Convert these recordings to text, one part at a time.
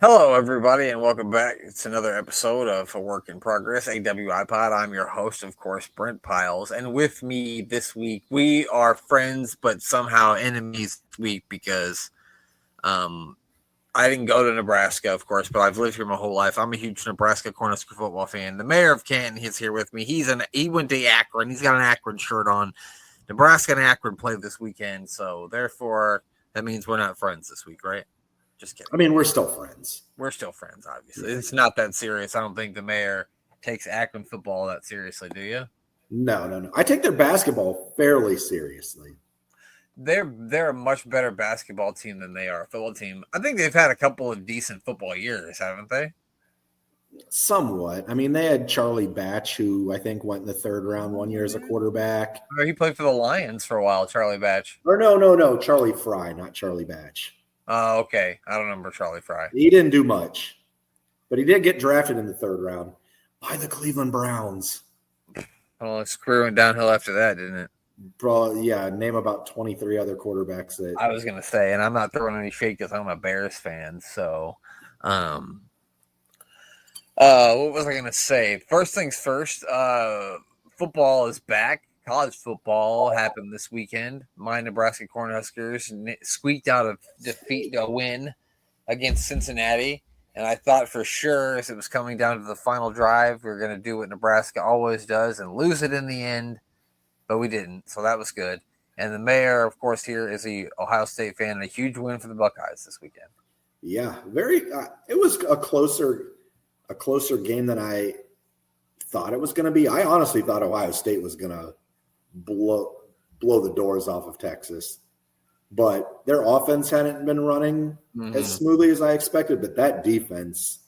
Hello, everybody, and welcome back. It's another episode of A Work in Progress, AWI Pod. I'm your host, of course, Brent Piles. And with me this week, we are friends, but somehow enemies this week because I didn't go to Nebraska, of course, but I've lived here my whole life. I'm a huge Nebraska Cornhusker football fan. The mayor of Canton is here with me. He went to Akron. He's got an Akron shirt on. Nebraska and Akron played this weekend, so therefore that means we're not friends this week, right? Just kidding. I mean, we're still friends. We're still friends, obviously. It's not that serious. I don't think the mayor takes Akron football that seriously, do you? No. I take their basketball fairly seriously. They're a much better basketball team than they are a football team. I think they've had a couple of decent football years, haven't they? Somewhat. I mean, they had Charlie Batch, who I think went in the third round one year as a quarterback. Or he played for the Lions for a while, Charlie Batch. Or no. Charlie Fry, not Charlie Batch. Oh, okay. I don't remember Charlie Fry. He didn't do much, but he did get drafted in the third round by the Cleveland Browns. Well, his career went downhill after that, didn't it? Bro, yeah, name about 23 other quarterbacks that I was gonna say, and I'm not throwing any shade because I'm a Bears fan. So, what was I gonna say? First things first. Football is back. College football happened this weekend. My Nebraska Cornhuskers squeaked out a win against Cincinnati, and I thought for sure as it was coming down to the final drive, we were going to do what Nebraska always does and lose it in the end, but we didn't, so that was good. And the mayor, of course, here is a Ohio State fan, and a huge win for the Buckeyes this weekend. Yeah, very. It was a closer game than I thought it was going to be. I honestly thought Ohio State was going to blow the doors off of Texas, but their offense hadn't been running as smoothly as I expected. But that defense,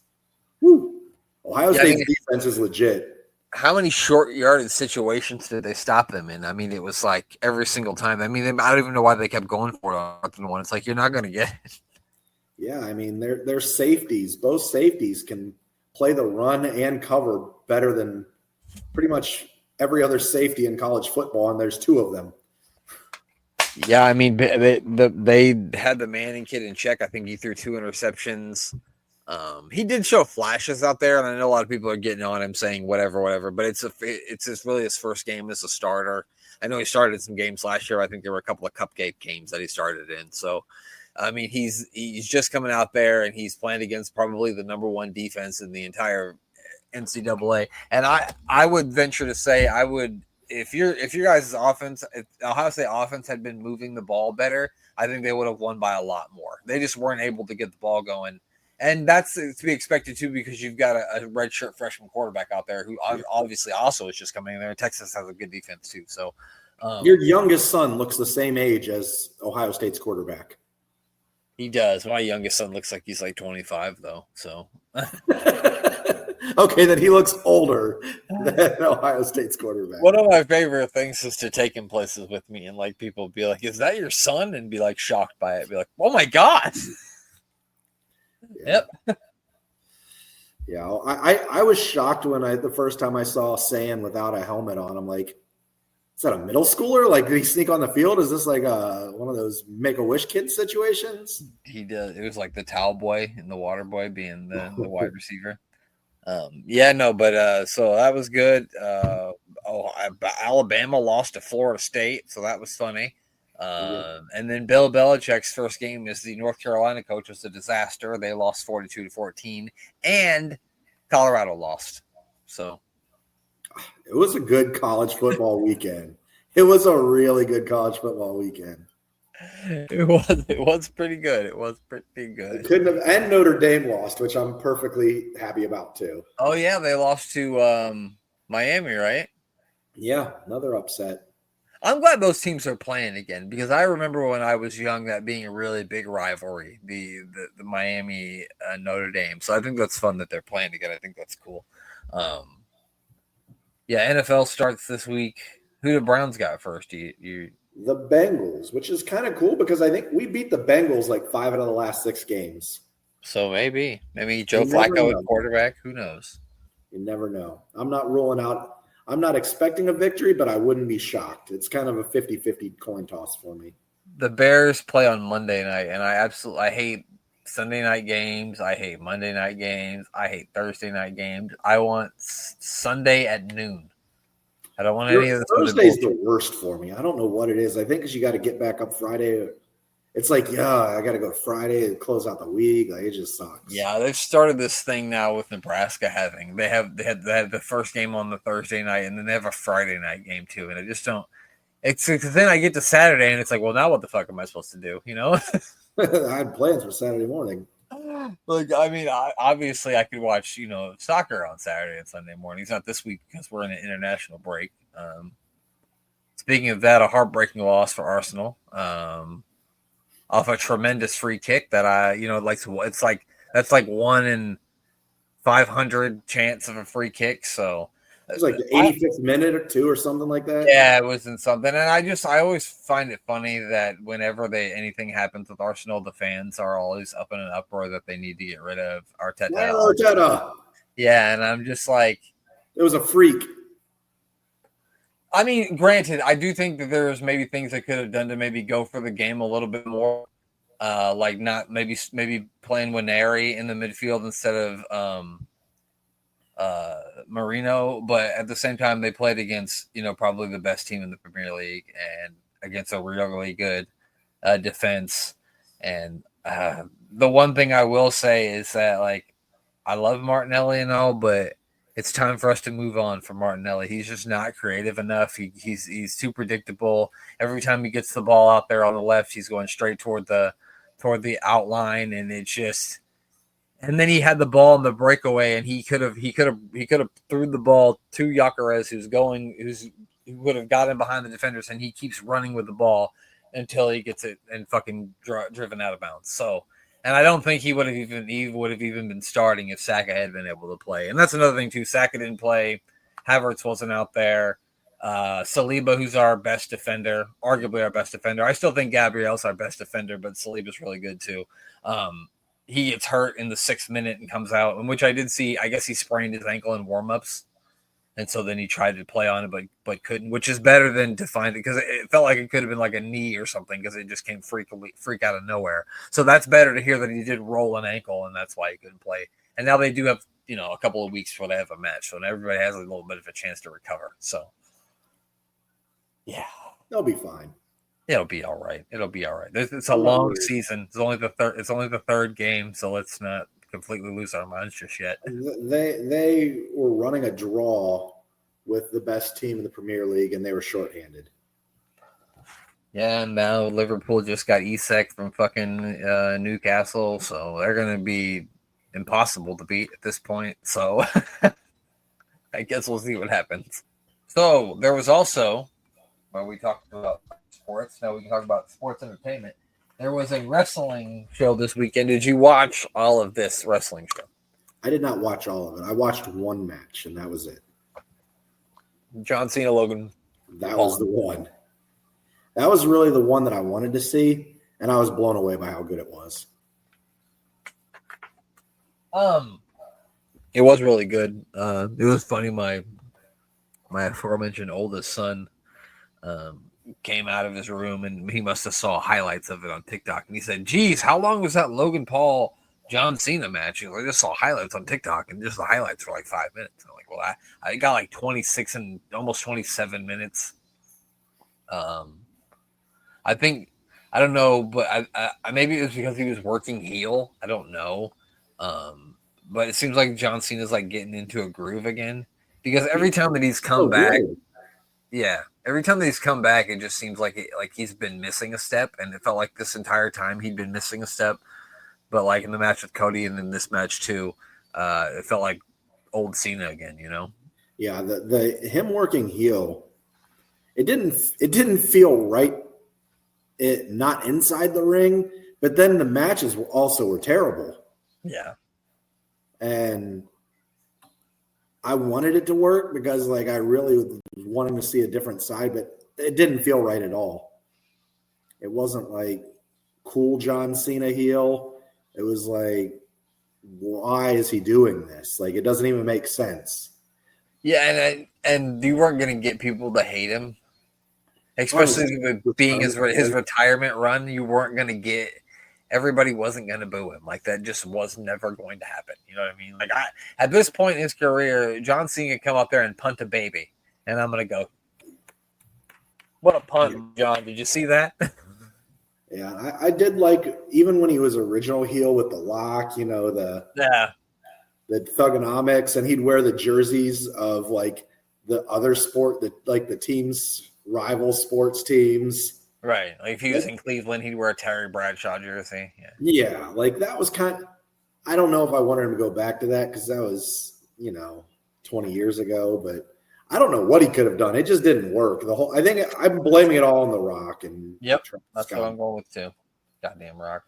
Ohio State's defense is legit. How many short yardage situations did they stop them in? I mean, it was like every single time. I mean, I don't even know why they kept going for it on one. It's like you're not going to get it. Yeah, I mean, they're safeties. Both safeties can play the run and cover better than pretty much every other safety in college football, and there's two of them. Yeah, I mean, they had the Manning kid in check. I think he threw 2 interceptions. He did show flashes out there, and I know a lot of people are getting on him saying whatever, but it's really his first game as a starter. I know he started some games last year. I think there were a couple of cupcake games that he started in. So, I mean, he's just coming out there, and he's playing against probably the number one defense in the entire NCAA. And I would venture to say if your guys' offense, if Ohio State offense had been moving the ball better, I think they would have won by a lot more. They just weren't able to get the ball going. And that's to be expected, too, because you've got a redshirt freshman quarterback out there who obviously also is just coming in there. Texas has a good defense, too. So your youngest son looks the same age as Ohio State's quarterback. He does. My youngest son looks like he's like 25, though. So okay, then he looks older than Ohio State's quarterback. One of my favorite things is to take him places with me and like people be like, "Is that your son?" and be like shocked by it. Be like, "Oh my god!" Yeah. Yep. Yeah, I was shocked when the first time I saw Sam without a helmet on. I'm like, is that a middle schooler? Like, did he sneak on the field? Is this like one of those Make-A-Wish kids situations? He did. It was like the towel boy and the water boy being the wide receiver. So that was good. Alabama lost to Florida State, so that was funny. And then Bill Belichick's first game as the North Carolina coach was a disaster. They lost 42-14, and Colorado lost. So it was a good college football weekend. It was a really good college football weekend. It was pretty good. It was pretty good. It couldn't have, and Notre Dame lost, which I'm perfectly happy about too. Oh yeah, they lost to Miami, right? Yeah, another upset. I'm glad those teams are playing again because I remember when I was young that being a really big rivalry, the Miami Notre Dame. So I think that's fun that they're playing again. I think that's cool. NFL starts this week. Who the Browns got first? You The Bengals, which is kind of cool because I think we beat the Bengals like 5 out of the last 6 games. So maybe Joe Flacco at quarterback. Who knows? You never know. I'm not ruling out. I'm not expecting a victory, but I wouldn't be shocked. It's kind of a 50-50 coin toss for me. The Bears play on Monday night, and I hate Sunday night games. I hate Monday night games. I hate Thursday night games. I want Sunday at noon. I don't want any of this. Thursday's the worst for me. I don't know what it is. I think because you got to get back up Friday. It's like, I got to go Friday and close out the week. Like, it just sucks. Yeah, they've started this thing now with Nebraska having they had the first game on the Thursday night, and then they have a Friday night game too. And I just don't. It's because then I get to Saturday, and it's like, well, now what the fuck am I supposed to do? You know. I had plans for Saturday morning. Like, I mean, obviously, I could watch, soccer on Saturday and Sunday mornings. Not this week because we're in an international break. Speaking of that, a heartbreaking loss for Arsenal. Off a tremendous free kick that it's like that's like 1 in 500 chance of a free kick. So it was like the 85th minute or two or something like that. Yeah, it was in something. And I always find it funny that whenever anything happens with Arsenal, the fans are always up in an uproar that they need to get rid of Arteta. Arteta. Yeah, and I'm just like, it was a freak. I mean, granted, I do think that there's maybe things they could have done to maybe go for the game a little bit more. Like not maybe playing Winery in the midfield instead of Marino, but at the same time they played against probably the best team in the Premier League and against a really good defense. And the one thing I will say is that, like, I love Martinelli and all, but it's time for us to move on from Martinelli. He's just not creative enough. He's too predictable. Every time he gets the ball out there on the left, he's going straight toward the outline, and it's just. And then he had the ball in the breakaway, and he could have threw the ball to Gyökeres, who would have gotten behind the defenders, and he keeps running with the ball until he gets it and fucking driven out of bounds. So, and I don't think he would have even been starting if Saka had been able to play. And that's another thing too. Saka didn't play. Havertz wasn't out there. Saliba, who's our best defender, arguably our best defender. I still think Gabriel's our best defender, but Saliba's really good too. He gets hurt in the 6th minute and comes out, in which I did see. I guess he sprained his ankle in warmups, and so then he tried to play on it, but couldn't. Which is better than to find it, because it felt like it could have been like a knee or something, because it just came freak out of nowhere. So that's better to hear that he did roll an ankle, and that's why he couldn't play. And now they do have a couple of weeks before they have a match, so everybody has a little bit of a chance to recover. So yeah, they'll be fine. It'll be all right. It's a long season. It's only the third game, so let's not completely lose our minds just yet. They were running a draw with the best team in the Premier League, and they were shorthanded. Yeah, and now Liverpool just got Isak from fucking Newcastle, so they're going to be impossible to beat at this point. So I guess we'll see what happens. So there was also, when we talked about sports, now we can talk about sports entertainment. There was a wrestling show this weekend. Did you watch all of this wrestling show? I did not watch all of it. I watched one match, and that was it. John Cena, Logan. That was the one. That was really the one that I wanted to see, and I was blown away by how good it was. It was really good. It was funny. My aforementioned oldest son came out of his room, and he must have saw highlights of it on TikTok, and he said, "Geez, how long was that Logan Paul John Cena match?" He was like, "I just saw highlights on TikTok, and just the highlights were like 5 minutes." I'm like, "Well, I got like 26 and almost 27 minutes." I think, I don't know, but I maybe it was because he was working heel. I don't know, but it seems like John Cena's like getting into a groove again, because every time that he's come back. Weird. Yeah, every time that he's come back, it just seems like he's been missing a step, and it felt like this entire time he'd been missing a step. But like in the match with Cody, and then this match too, it felt like old Cena again. Yeah, the him working heel, it didn't feel right. It not inside the ring, but then the matches were terrible. Yeah, and I wanted it to work because like I really was wanting to see a different side, but it didn't feel right at all. It wasn't like cool John Cena heel. It was like, why is he doing this? Like, it doesn't even make sense. Yeah, and you weren't going to get people to hate him, especially with being his retirement run. You weren't going to get everybody wasn't going to boo him. Like, that just was never going to happen. You know what I mean? Like, at this point in his career, John Cena come up there and punt a baby, and I'm going to go, what a punt, John. Did you see that? Yeah, I did like, even when he was original heel with the lock, the thugonomics, and he'd wear the jerseys of like the other sport, the teams, rival sports teams. Right. Like if he was in Cleveland, he'd wear a Terry Bradshaw jersey. Yeah, like that was I don't know if I wanted him to go back to that because that was, 20 years ago, but I don't know what he could have done. It just didn't work. I think I'm blaming it all on The Rock. And yep, that's what I'm going with too. Goddamn Rock.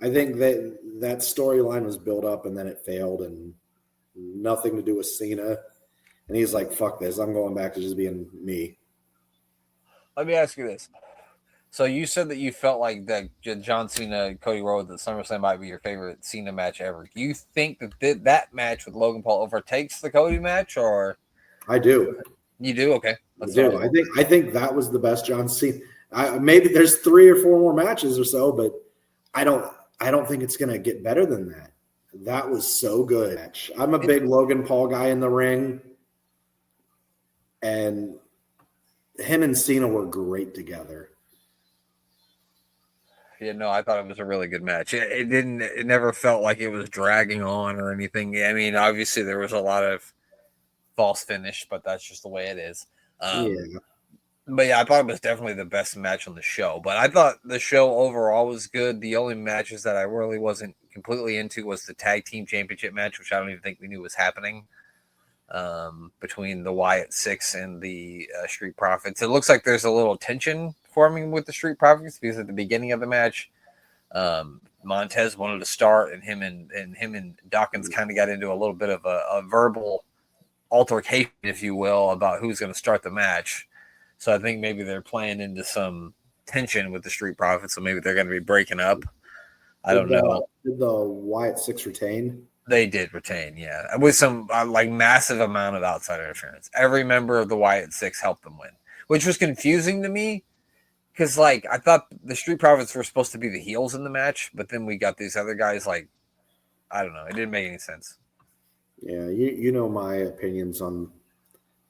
I think that storyline was built up and then it failed, and nothing to do with Cena. And he's like, fuck this. I'm going back to just being me. Let me ask you this. So you said that you felt like that John Cena, Cody Rhodes at SummerSlam might be your favorite Cena match ever. Do you think that match with Logan Paul overtakes the Cody match, or? I do. You do? Okay. I do. I think that was the best John Cena. Maybe there's 3 or 4 more matches or so, but I don't think it's going to get better than that. That was so good. I'm a big Logan Paul guy in the ring, and him and Cena were great together. Yeah, no, I thought it was a really good match. It never felt like it was dragging on or anything. I mean, obviously there was a lot of false finish, but that's just the way it is. But yeah, I thought it was definitely the best match on the show. But I thought the show overall was good. The only matches that I really wasn't completely into was the tag team championship match, which I don't even think we knew was happening, between the Wyatt Six and the Street Profits. It looks like there's a little tension forming with the Street Profits because at the beginning of the match, Montez wanted to start, and him and Dawkins kind of got into a little bit of a verbal altercation, if you will, about who's going to start the match. So I think maybe they're playing into some tension with the Street Profits, so maybe they're going to be breaking up. I don't know. Did the Wyatt Six retain? They did retain, yeah, with some like massive amount of outside interference. Every member of the Wyatt Six helped them win, which was confusing to me because, like, I thought the Street Profits were supposed to be the heels in the match, but then we got these other guys. Like, I don't know, it didn't make any sense. Yeah, you know my opinions on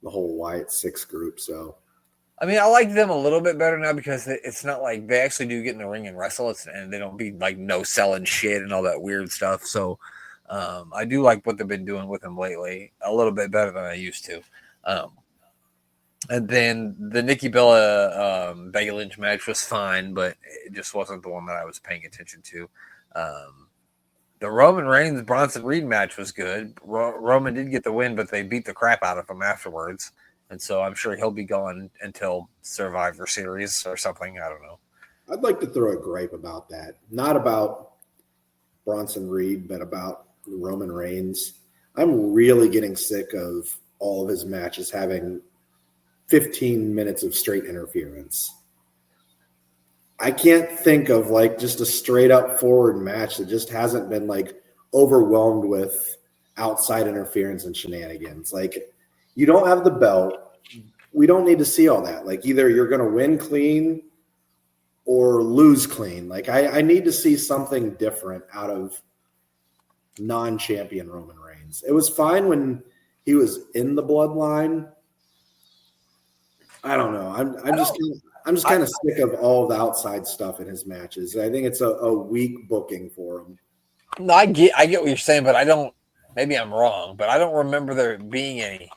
the whole Wyatt Six group, so. I mean, I like them a little bit better now because it's not like they actually do get in the ring and wrestle, and they don't be like no selling shit and all that weird stuff. So I do like what they've been doing with them lately a little bit better than I used to. And then the Nikki Bella Becky Lynch match was fine, but it just wasn't the one that I was paying attention to. The Roman Reigns Bronson Reed match was good. Roman did get the win, but they beat the crap out of him afterwards. And so I'm sure he'll be gone until Survivor Series or something. I don't know. I'd like to throw a gripe about that. Not about Bronson Reed, but about Roman Reigns. I'm really getting sick of all of his matches having 15 minutes of straight interference. I can't think of like just a straight up forward match that just hasn't been like overwhelmed with outside interference and shenanigans. Like, you don't have the belt. We don't need to see all that. Like, either you're going to win clean or lose clean. Like, I need to see something different out of non-champion Roman Reigns. It was fine when he was in the bloodline. I don't know. I'm just kind of sick of all the outside stuff in his matches. I think it's a weak booking for him. No, I get what you're saying, but I don't. Maybe I'm wrong, but I don't remember there being any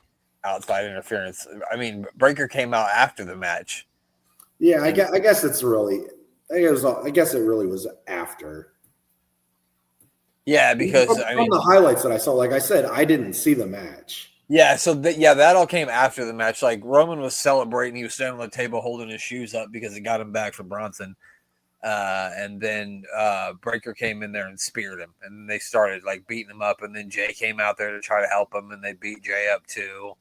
outside interference. I mean, Breaker came out after the match. Yeah, I guess it's really. I guess it really was after. Yeah, because from the highlights that I saw, like I said, I didn't see the match. Yeah, so that all came after the match. Like, Roman was celebrating; he was standing on the table holding his shoes up because it got him back for Bronson. And then Breaker came in there and speared him, and they started like beating him up. And then Jay came out there to try to help him, and they beat Jay up too.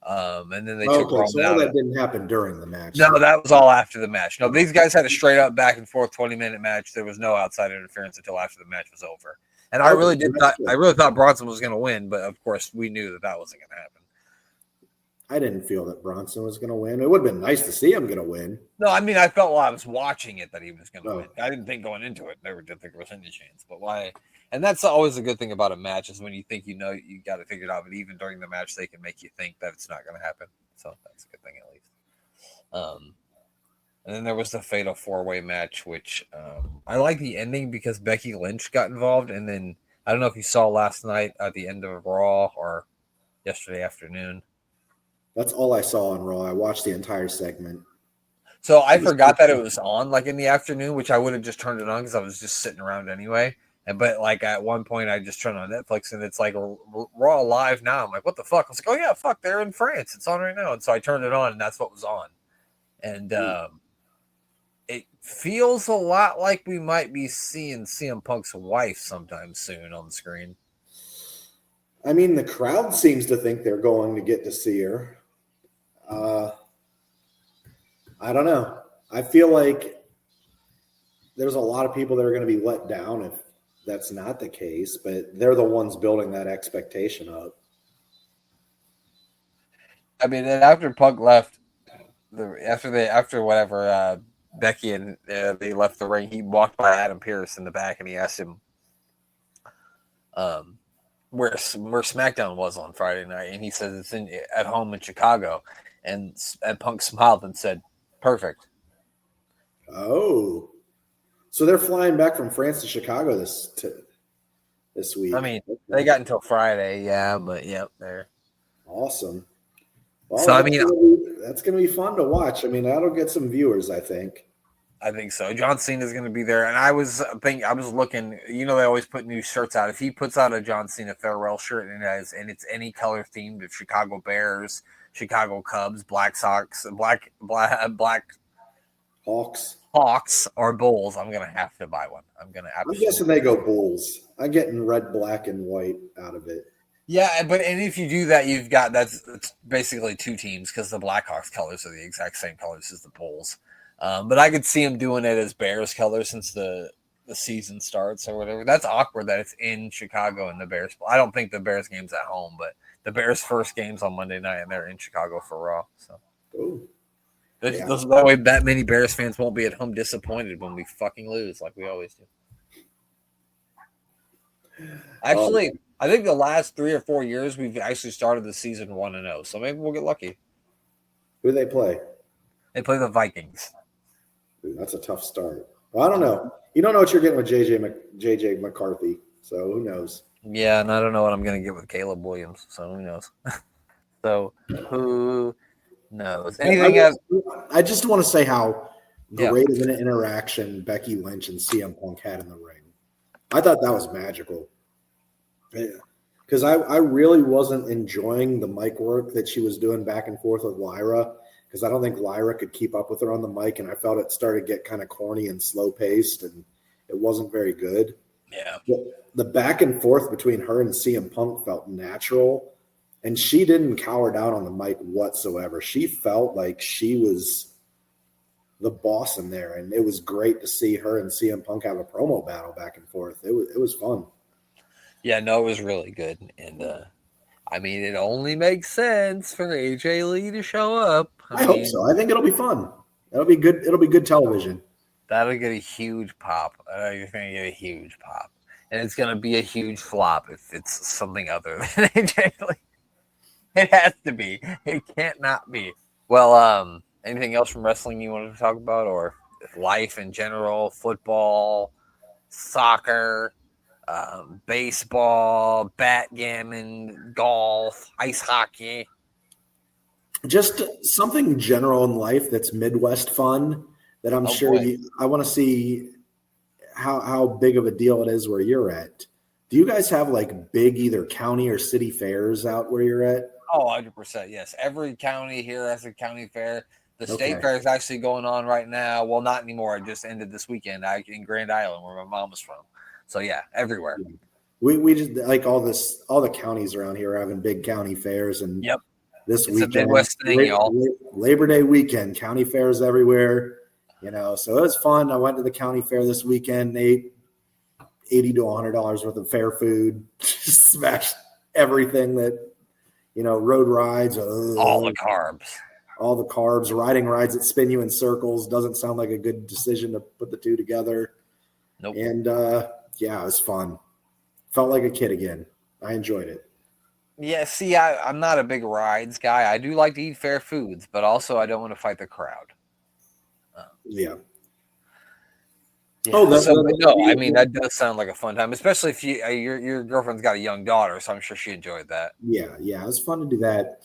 And then they took Roman so all that didn't happen during the match. No, that was all after the match. No, these guys had a straight up back and forth 20-minute match. There was no outside interference until after the match was over. And I really thought Bronson was going to win, but of course we knew that wasn't going to happen. I didn't feel that Bronson was going to win. It would have been nice to see him going to win. No, I mean, I felt while I was watching it that he was going to Oh. win. I didn't think going into it, never did think there was any chance. But why? And that's always a good thing about a match is when you think you know you got to figure it out. But even during the match, they can make you think that it's not going to happen. So that's a good thing at least. And then there was the fatal 4-way match, which I like the ending because Becky Lynch got involved. And then I don't know if you saw last night at the end of Raw or yesterday afternoon. That's all I saw on Raw. I watched the entire segment. So I forgot that it was on like in the afternoon, which I would have just turned it on because I was just sitting around anyway. But like at one point, I just turned on Netflix and it's like Raw live now. I'm like, what the fuck? I was like, oh yeah, fuck, they're in France. It's on right now. And so I turned it on and that's what was on. And it feels a lot like we might be seeing CM Punk's wife sometime soon on the screen. I mean, the crowd seems to think they're going to get to see her. I don't know. I feel like there's a lot of people that are going to be let down if that's not the case, but they're the ones building that expectation up. I mean, and after Punk left, after whatever Becky and they left the ring, he walked by Adam Pearce in the back and he asked him where SmackDown was on Friday night, and he says it's at home in Chicago, and Punk smiled and said, "Perfect." Oh, so they're flying back from France to Chicago this week. I mean, they got until Friday, yeah, but yep, they're awesome. Well, so I mean, that's going to be fun to watch. I mean, that'll get some viewers, I think. I think so. John Cena is going to be there, and I was looking. You know, they always put new shirts out. If he puts out a John Cena farewell shirt and it's any color themed of Chicago Bears, Chicago Cubs, Black Sox, black Hawks, or Bulls, I'm going to have to buy one. I'm guessing they go Bulls. I'm getting red, black, and white out of it. Yeah, but if you do that, you've got that's basically two teams because the Blackhawks colors are the exact same colors as the Bulls. But I could see him doing it as Bears colors since the season starts or whatever. That's awkward that it's in Chicago and the Bears. I don't think the Bears game's at home, but the Bears' first game's on Monday night and they're in Chicago for Raw. So that way, that many Bears fans won't be at home disappointed when we fucking lose like we always do. Actually, I think the last 3 or 4 years we've actually started the season 1-0, so maybe we'll get lucky. Who do they play? They play the Vikings. Dude, that's a tough start. Well, I don't know. You don't know what you're getting with JJ McCarthy, so who knows? Yeah, and I don't know what I'm going to get with Caleb Williams, so who knows? So who knows? Anything else? I just want to say how great of an interaction Becky Lynch and CM Punk had in the ring. I thought that was magical. Because I really wasn't enjoying the mic work that she was doing back and forth with Lyra, because I don't think Lyra could keep up with her on the mic, and I felt it started to get kind of corny and slow-paced, and it wasn't very good. Yeah. But the back and forth between her and CM Punk felt natural, and she didn't cower down on the mic whatsoever. She felt like she was the boss in there, and it was great to see her and CM Punk have a promo battle back and forth. It was fun. Yeah, no, it was really good. And I mean, it only makes sense for AJ Lee to show up. I hope so. I think it'll be fun. It'll be good. It'll be good television. That'll get a huge pop. It's going to get a huge pop. And it's going to be a huge flop if it's something other than AJ Lee. It has to be. It can't not be. Well, anything else from wrestling you wanted to talk about, or life in general, football, soccer, baseball, backgammon, golf, ice hockey? Just something general in life that's Midwest fun that I'm sure I want to see how big of a deal it is where you're at. Do you guys have like big either county or city fairs out where you're at? Oh, 100%. Yes. Every county here has a county fair. The state fair is actually going on right now. Well, not anymore. It just ended this weekend in Grand Island, where my mom was from. So yeah, everywhere. We just like all the counties around here are having big county fairs, and this weekend, a Midwest thing, y'all. Labor Day weekend, county fairs everywhere. So it was fun. I went to the county fair this weekend, ate $80 to $100 worth of fair food, just smashed everything that road rides, All the carbs. all the carbs, riding rides that spin you in circles. Doesn't sound like a good decision to put the two together. Nope. And yeah, it was fun. Felt like a kid again. I enjoyed it. Yeah, see, I'm not a big rides guy. I do like to eat fair foods, but also I don't want to fight the crowd. Yeah. Yeah. Oh, no, I mean that does sound like a fun time, especially if your girlfriend's got a young daughter, so I'm sure she enjoyed that. Yeah, it was fun to do that.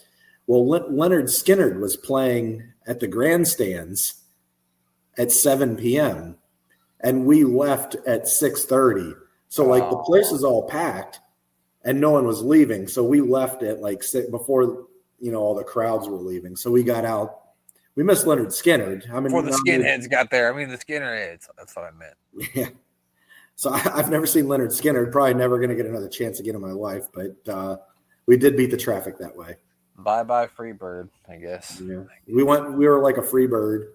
Well, Leonard Skinner was playing at the grandstands at 7 p.m. and we left at 6:30. So like the place is all packed and no one was leaving. So we left at like before all the crowds were leaving. So we got out. We missed Leonard Skinner. Before the skinheads got there. I mean, the Skinnerheads. That's what I meant. Yeah. So I've never seen Leonard Skinner. Probably never going to get another chance again in my life. But we did beat the traffic that way. Bye, Freebird, I guess. Yeah. We were like a free bird.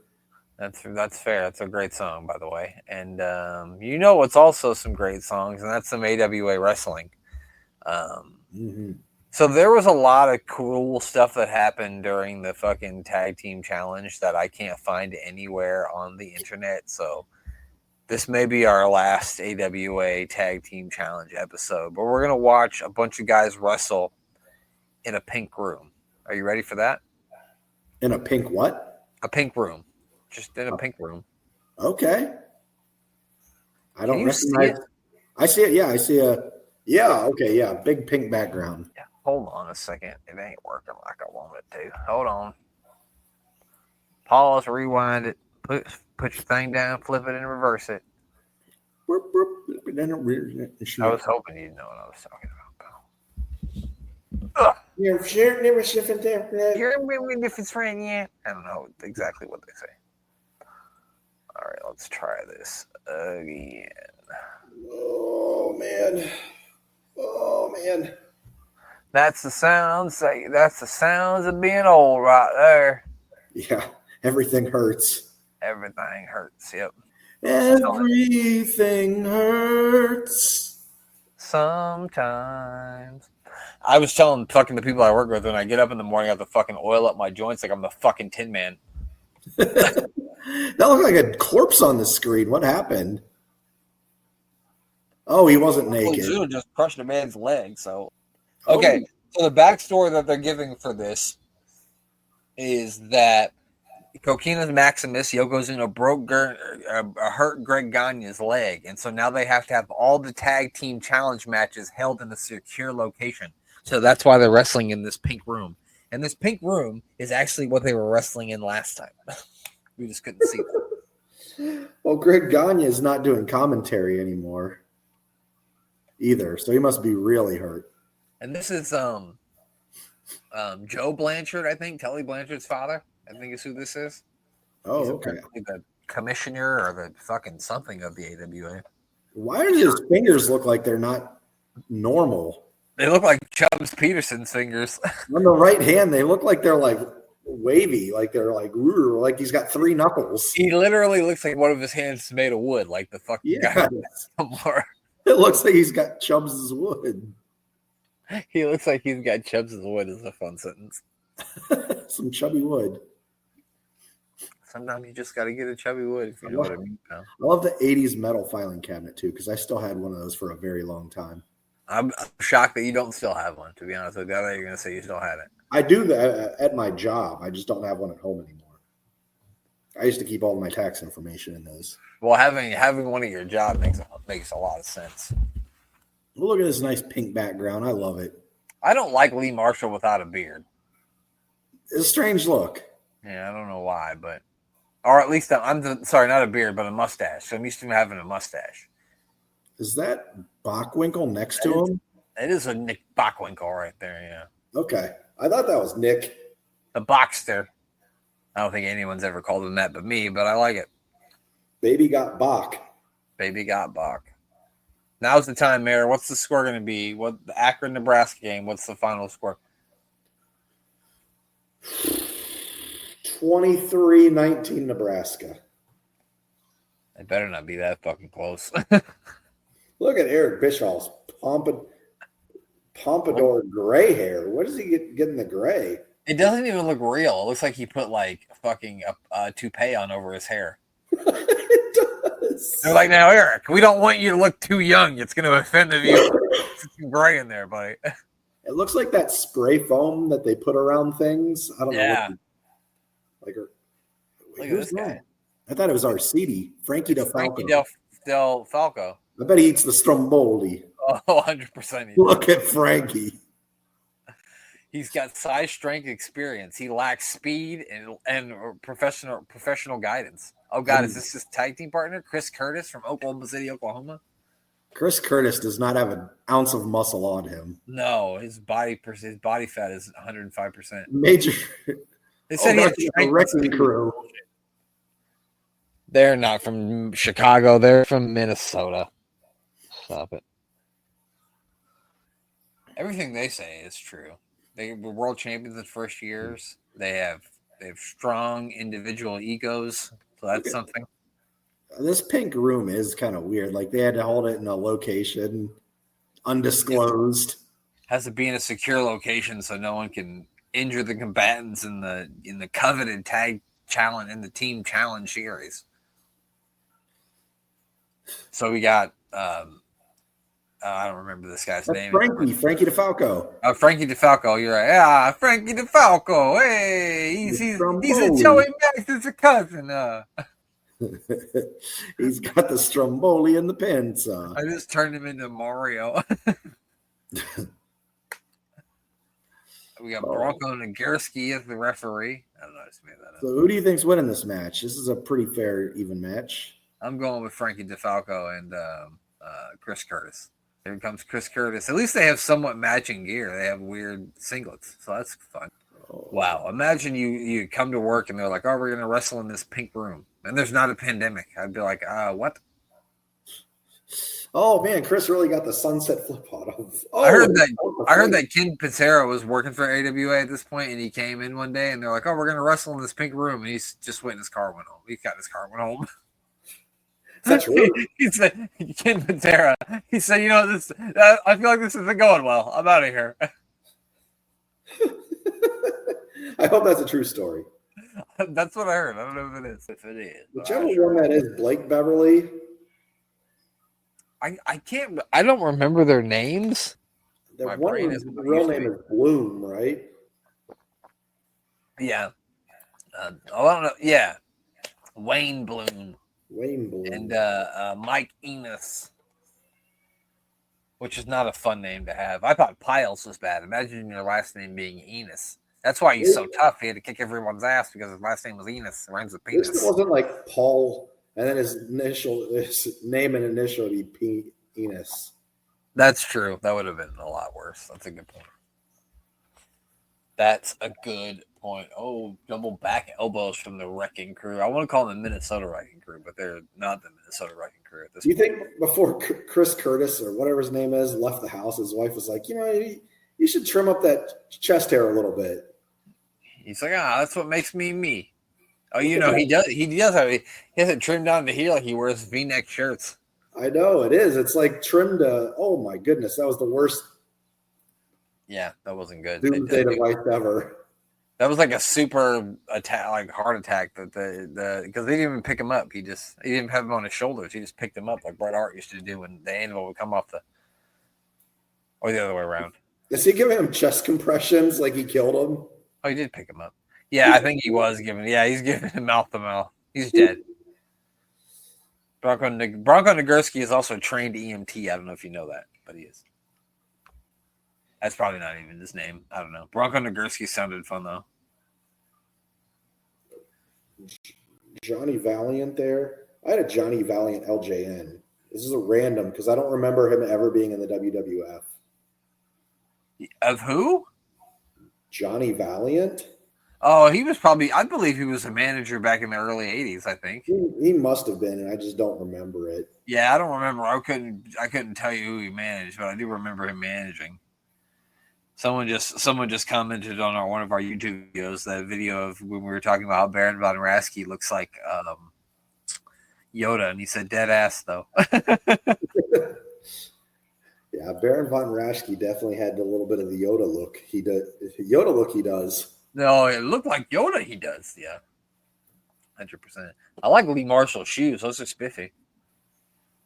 That's fair. That's a great song, by the way. And what's also some great songs, and that's some AWA Wrestling. So there was a lot of cool stuff that happened during the fucking tag team challenge that I can't find anywhere on the internet. So this may be our last AWA tag team challenge episode, but we're going to watch a bunch of guys wrestle in a pink room. Are you ready for that? In a pink what? A pink room. Just in a pink room. Okay. I don't recognize. I see it. Yeah, I see a. Yeah. Okay. Yeah. Big pink background. Yeah. Hold on a second. It ain't working like I want it to. Hold on. Pause. Rewind it. Put your thing down. Flip it and reverse it. I was hoping you'd know what I was talking about, pal. You're sure never shifting there. If it's raining yet. I don't know exactly what they say. All right, let's try this again. Oh man. That's the sounds of being old right there. Yeah, everything hurts. Everything hurts, yep. Everything hurts. Sometimes. I was telling the people I work with when I get up in the morning, I have to fucking oil up my joints like I'm the fucking Tin Man. That looked like a corpse on the screen. What happened? Oh, he wasn't naked. Well, just crushed a man's leg. So, okay. So the backstory that they're giving for this is that Coquina's Maximus Yokozuna hurt Greg Gagne's leg, and so now they have to have all the tag team challenge matches held in a secure location. So that's why they're wrestling in this pink room, and this pink room is actually what they were wrestling in last time. We just couldn't see them. Well, Greg Gagne is not doing commentary anymore either, so he must be really hurt. And this is Joe Blanchard, I think, Tully Blanchard's father. I think is who this is. Oh, okay. The commissioner or the fucking something of the AWA. Why do his fingers look like they're not normal? They look like Chubbs Peterson's fingers. On the right hand, they look like they're like wavy, like they're like he's got 3 knuckles. He literally looks like one of his hands is made of wood, like the fucking guy somewhere. It looks like he's got Chubbs' wood. He looks like he's got Chubbs' wood is a fun sentence. Some chubby wood. Sometimes you just got to get a chubby wood, if you know what I mean. I love the 80s metal filing cabinet, too, because I still had one of those for a very long time. I'm shocked that you don't still have one, to be honest with you. I thought you were going to say you still had it. I do that at my job. I just don't have one at home anymore. I used to keep all my tax information in those. Well, having one at your job makes a lot of sense. Well, look at this nice pink background. I love it. I don't like Lee Marshall without a beard. It's a strange look. Yeah, I don't know why, but... Or at least, sorry, not a beard, but a mustache. So I'm used to him having a mustache. Is that Bockwinkel next to him? It is a Nick Bockwinkel right there, yeah. Okay. I thought that was Nick. The Boxster. I don't think anyone's ever called him that but me, but I like it. Baby got Bach. Baby got Bach. Now's the time, Mayor. What's the score going to be? What the Akron, Nebraska game? What's the final score? 23-19 Nebraska. It better not be that fucking close. Look at Eric Bischoff's pompadour gray hair. What does he getting the gray? It doesn't even look real. It looks like he put like fucking a toupee on over his hair. It does. They're like, now, Eric, we don't want you to look too young. It's going to offend the viewer. Put some gray in there, buddy. It looks like that spray foam that they put around things. I don't know. Like, look at this guy. I thought it was Arcidi, Frankie DeFalco. Frankie Del Falco. I bet he eats the Stromboli. Oh, 100%. Look at Frankie. He's got size, strength, experience. He lacks speed and professional guidance. Oh, God, is this his tag team partner, Chris Curtis from Oklahoma City, Oklahoma? Chris Curtis does not have an ounce of muscle on him. No, his body fat is 105%. Major. They said he had the wrecking crew. They're not from Chicago. They're from Minnesota. Stop it. Everything they say is true. They were world champions in the first years. They have strong individual egos, so that's something. This pink room is kind of weird. Like they had to hold it in a location undisclosed. Has to be in a secure location so no one can injure the combatants in the coveted tag challenge in the team challenge series. So we got I don't remember this guy's name. Frankie DeFalco. Frankie DeFalco, you're right. Yeah, Frankie DeFalco. Hey, he's a Joey Max's cousin. He's got the Stromboli in the pants. I just turned him into Mario. We got Bronco Nagurski as the referee. I don't know. I just made that up. So who do you think's winning this match? This is a pretty fair, even match. I'm going with Frankie DeFalco and Chris Curtis. Here comes Chris Curtis. At least they have somewhat matching gear. They have weird singlets, so that's fun. Oh. Wow. Imagine you come to work and they're like, oh, we're going to wrestle in this pink room. And there's not a pandemic. I'd be like, what? Oh, man, Chris really got the sunset flip on him. Oh, I heard that Ken Patera was working for AWA at this point, and he came in one day, and they're like, oh, we're going to wrestle in this pink room. And he's just went in his car, went home. He got in his car, went home. That's true. He said, Ken Patera, he said, you know, this. I feel like this isn't going well. I'm out of here. I hope that's a true story. That's what I heard. I don't know if it is. If it is. Whichever one that is, Blake Beverly. I don't remember their names. The real name is Bloom, right? Yeah. I don't know. Yeah. Wayne Bloom. And Mike Enos, which is not a fun name to have. I thought Piles was bad. Imagine your last name being Enos. That's why he's so tough. He had to kick everyone's ass because his last name was Enos. It rhymes with penis. This wasn't like Paul, and then his name and initial would be Enos. That's true. That would have been a lot worse. That's a good point. That's a good point. Oh, double back elbows from the Wrecking Crew. I want to call them the Minnesota Wrecking Crew, but they're not the Minnesota Wrecking Crew at this point. Do you think before Chris Curtis or whatever his name is left the house, his wife was like, you know, you should trim up that chest hair a little bit? He's like, that's what makes me me. Oh, you know, he does have it trimmed down to here like he wears V-neck shirts. I know it is. It's like trimmed. Oh my goodness, that was the worst. Yeah, that wasn't good. Doomsday device ever. That was like a super attack, like heart attack. That the because they didn't even pick him up. He didn't have him on his shoulders. He just picked him up like Bret Hart used to do when the anvil would come off or the other way around. Is he giving him chest compressions like he killed him? Oh, he did pick him up. Yeah, I think he was giving. Yeah, he's giving him mouth to mouth. He's dead. Bronco Nagurski is also a trained EMT. I don't know if you know that, but he is. That's probably not even his name. I don't know. Bronco Nagurski sounded fun, though. Johnny Valiant there. I had a Johnny Valiant LJN. This is a random because I don't remember him ever being in the WWF. Of who? Johnny Valiant. Oh, he was probably, I believe he was a manager back in the early 80s, I think. He must have been, and I just don't remember it. Yeah, I don't remember. I couldn't tell you who he managed, but I do remember him managing. Someone just commented on one of our YouTube videos, that video of when we were talking about how Baron von Raschke looks like Yoda, and he said dead ass though. Yeah, Baron von Raschke definitely had a little bit of the Yoda look. He does. No, it looked like Yoda. He does. Yeah, 100%. I like Lee Marshall's shoes. Those are spiffy.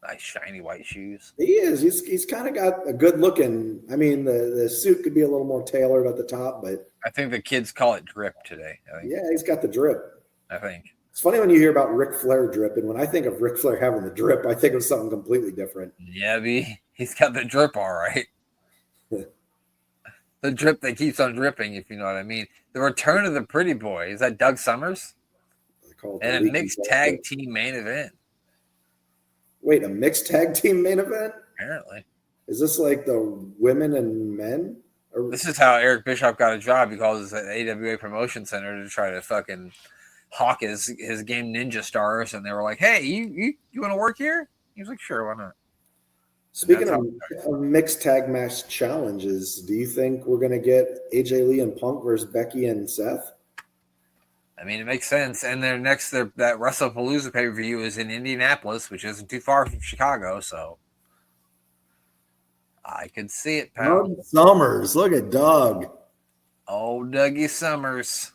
Nice shiny white shoes. He is. He's kind of got a good looking. I mean, the suit could be a little more tailored at the top, but I think the kids call it drip today. yeah, he's got the drip. I think. It's funny when you hear about Ric Flair drip, and when I think of Ric Flair having the drip, I think of something completely different. Yeah, he's got the drip all right. The drip that keeps on dripping, if you know what I mean. The return of the pretty boy. Is that Doug Summers? And a mixed tag team main event. Wait, a mixed tag team main event? Apparently. Is this like the women and men? Or... This is how Eric Bischoff got a job. He calls us at AWA Promotion Center to try to fucking hawk his game Ninja Stars. And they were like, hey, you want to work here? He was like, sure, why not? Speaking of mixed tag match challenges, do you think we're going to get AJ Lee and Punk versus Becky and Seth? I mean, it makes sense. And their next, that WrestlePalooza pay-per-view is in Indianapolis, which isn't too far from Chicago, so I could see it, pal. Doug Summers. Look at Doug. Oh, Dougie Summers.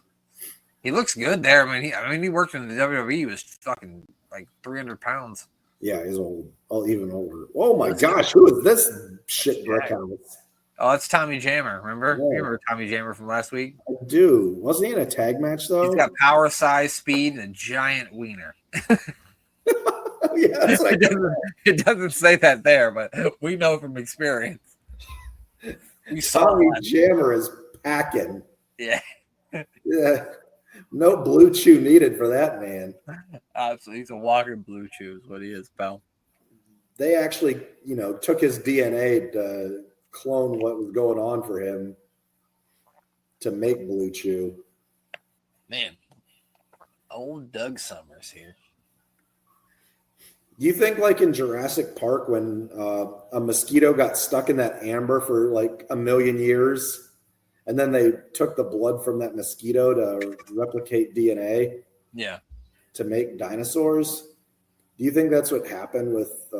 He looks good there. I mean, he worked in the WWE. He was fucking like 300 pounds. Yeah, he's old. Oh, even older. Oh, my gosh. Who is this shit brickhouse? Oh, it's Tommy Jammer. Remember? Yeah. You remember Tommy Jammer from last week? I do. Wasn't he in a tag match, though? He's got power, size, speed, and a giant wiener. Yeah, it doesn't say that there, but we know from experience. Tommy Jammer is packing. Yeah. Yeah. No blue chew needed for that man. Absolutely. He's a walking blue chew is what he is, pal. They actually, took his DNA to clone what was going on for him to make Blue Chew. Man, old Doug Summers here. Do you think, like in Jurassic Park, when a mosquito got stuck in that amber for like 1 million years, and then they took the blood from that mosquito to replicate DNA? Yeah. To make dinosaurs? Do you think that's what happened with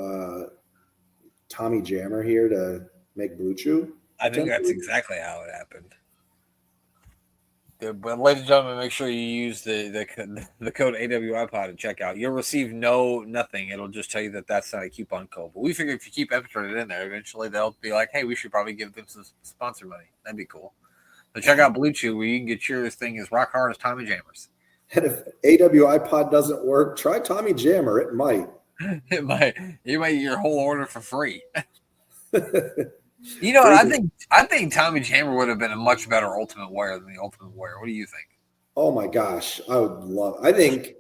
Tommy Jammer here to make Blue Chew? I think that's exactly how it happened. But ladies and gentlemen, make sure you use the code AWIPod at checkout. You'll receive nothing. It'll just tell you that that's not a coupon code. But we figure if you keep entering it in there, eventually they'll be like, hey, we should probably give them some sponsor money. That'd be cool. So check out Blue Chew where you can get your thing as rock hard as Tommy Jammer's. And if AWIPod doesn't work, try Tommy Jammer. It might. It might. You might get your whole order for free. You know what? I think Tommy Jammer would have been a much better Ultimate Warrior than the Ultimate Warrior. What do you think? Oh my gosh, I would love. I think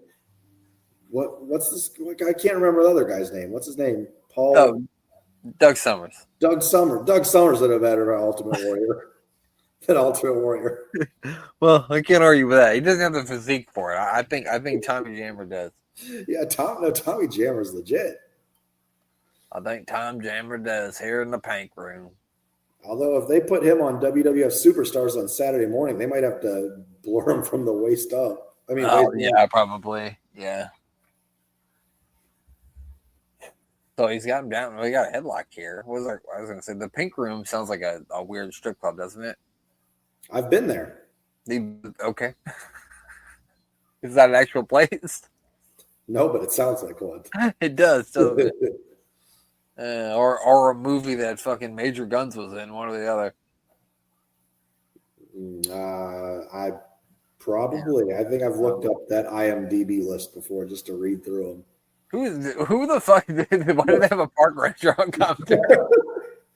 what's this? I can't remember the other guy's name. What's his name? Paul. Oh, Doug Summers. Doug Summers would have been better Ultimate Warrior than Ultimate Warrior. Well, I can't argue with that. He doesn't have the physique for it. I think Tommy Jammer does. Yeah, Tommy Jammer's legit. I think Tom Jammer does here in the Pank Room. Although if they put him on WWF Superstars on Saturday morning, they might have to blur him from the waist up. I mean, yeah, probably. Yeah. So he's got him down. We got a headlock here. I was going to say, the Pink Room sounds like a weird strip club, doesn't it? I've been there. Okay. Is that an actual place? No, but it sounds like one. It does. Doesn't it? Or a movie that fucking Major Guns was in, one or the other. I think I've looked up that IMDb list before just to read through them. Who the fuck why do they have a park ranger on commentary?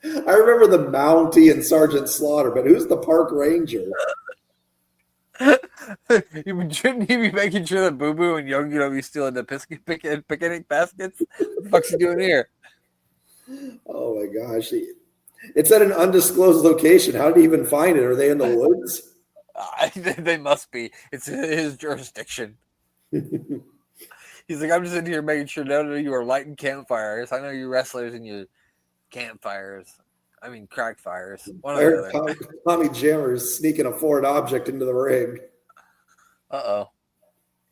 I remember the Mountie and Sergeant Slaughter, but who's the park ranger? Shouldn't he be making sure that Boo Boo and Yogi don't be stealing the picnic baskets? What the fuck's he doing here? Oh my gosh. It's at an undisclosed location. How did he even find it? Are they in the woods? They must be. It's his jurisdiction. He's like, I'm just in here making sure none of you are lighting campfires. I know you wrestlers and you campfires. I mean, crack fires. Tommy Jammer is sneaking a foreign object into the ring. Uh-oh.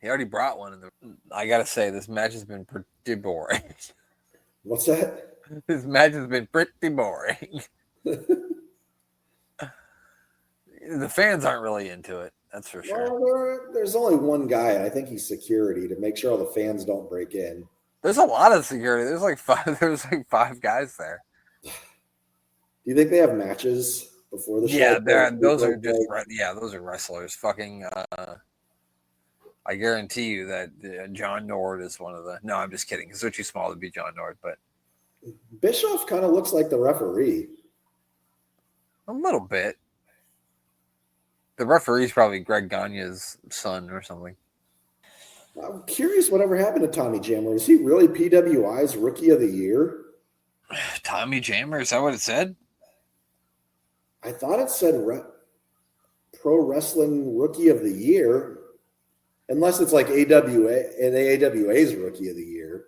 He already brought one. I got to say, this match has been pretty boring. What's that? This match has been pretty boring. The fans aren't really into it. That's for sure. Well, there's only one guy, and I think he's security to make sure all the fans don't break in. There's a lot of security. There's like five. There's like five guys there. Do you think they have matches before the show? Yeah, those are just those are wrestlers. Fucking. I guarantee you that John Nord is one of the. No, I'm just kidding. Because they're too small to be John Nord, but Bischoff kind of looks like the referee. a little bit. The referee's probably Greg Gagne's son or something. I'm curious whatever happened to Tommy Jammer. Is he really PWI's Rookie of the Year? Tommy Jammer, is that what it said? I thought it said Pro Wrestling Rookie of the Year, unless it's like AWA and AWA's Rookie of the Year.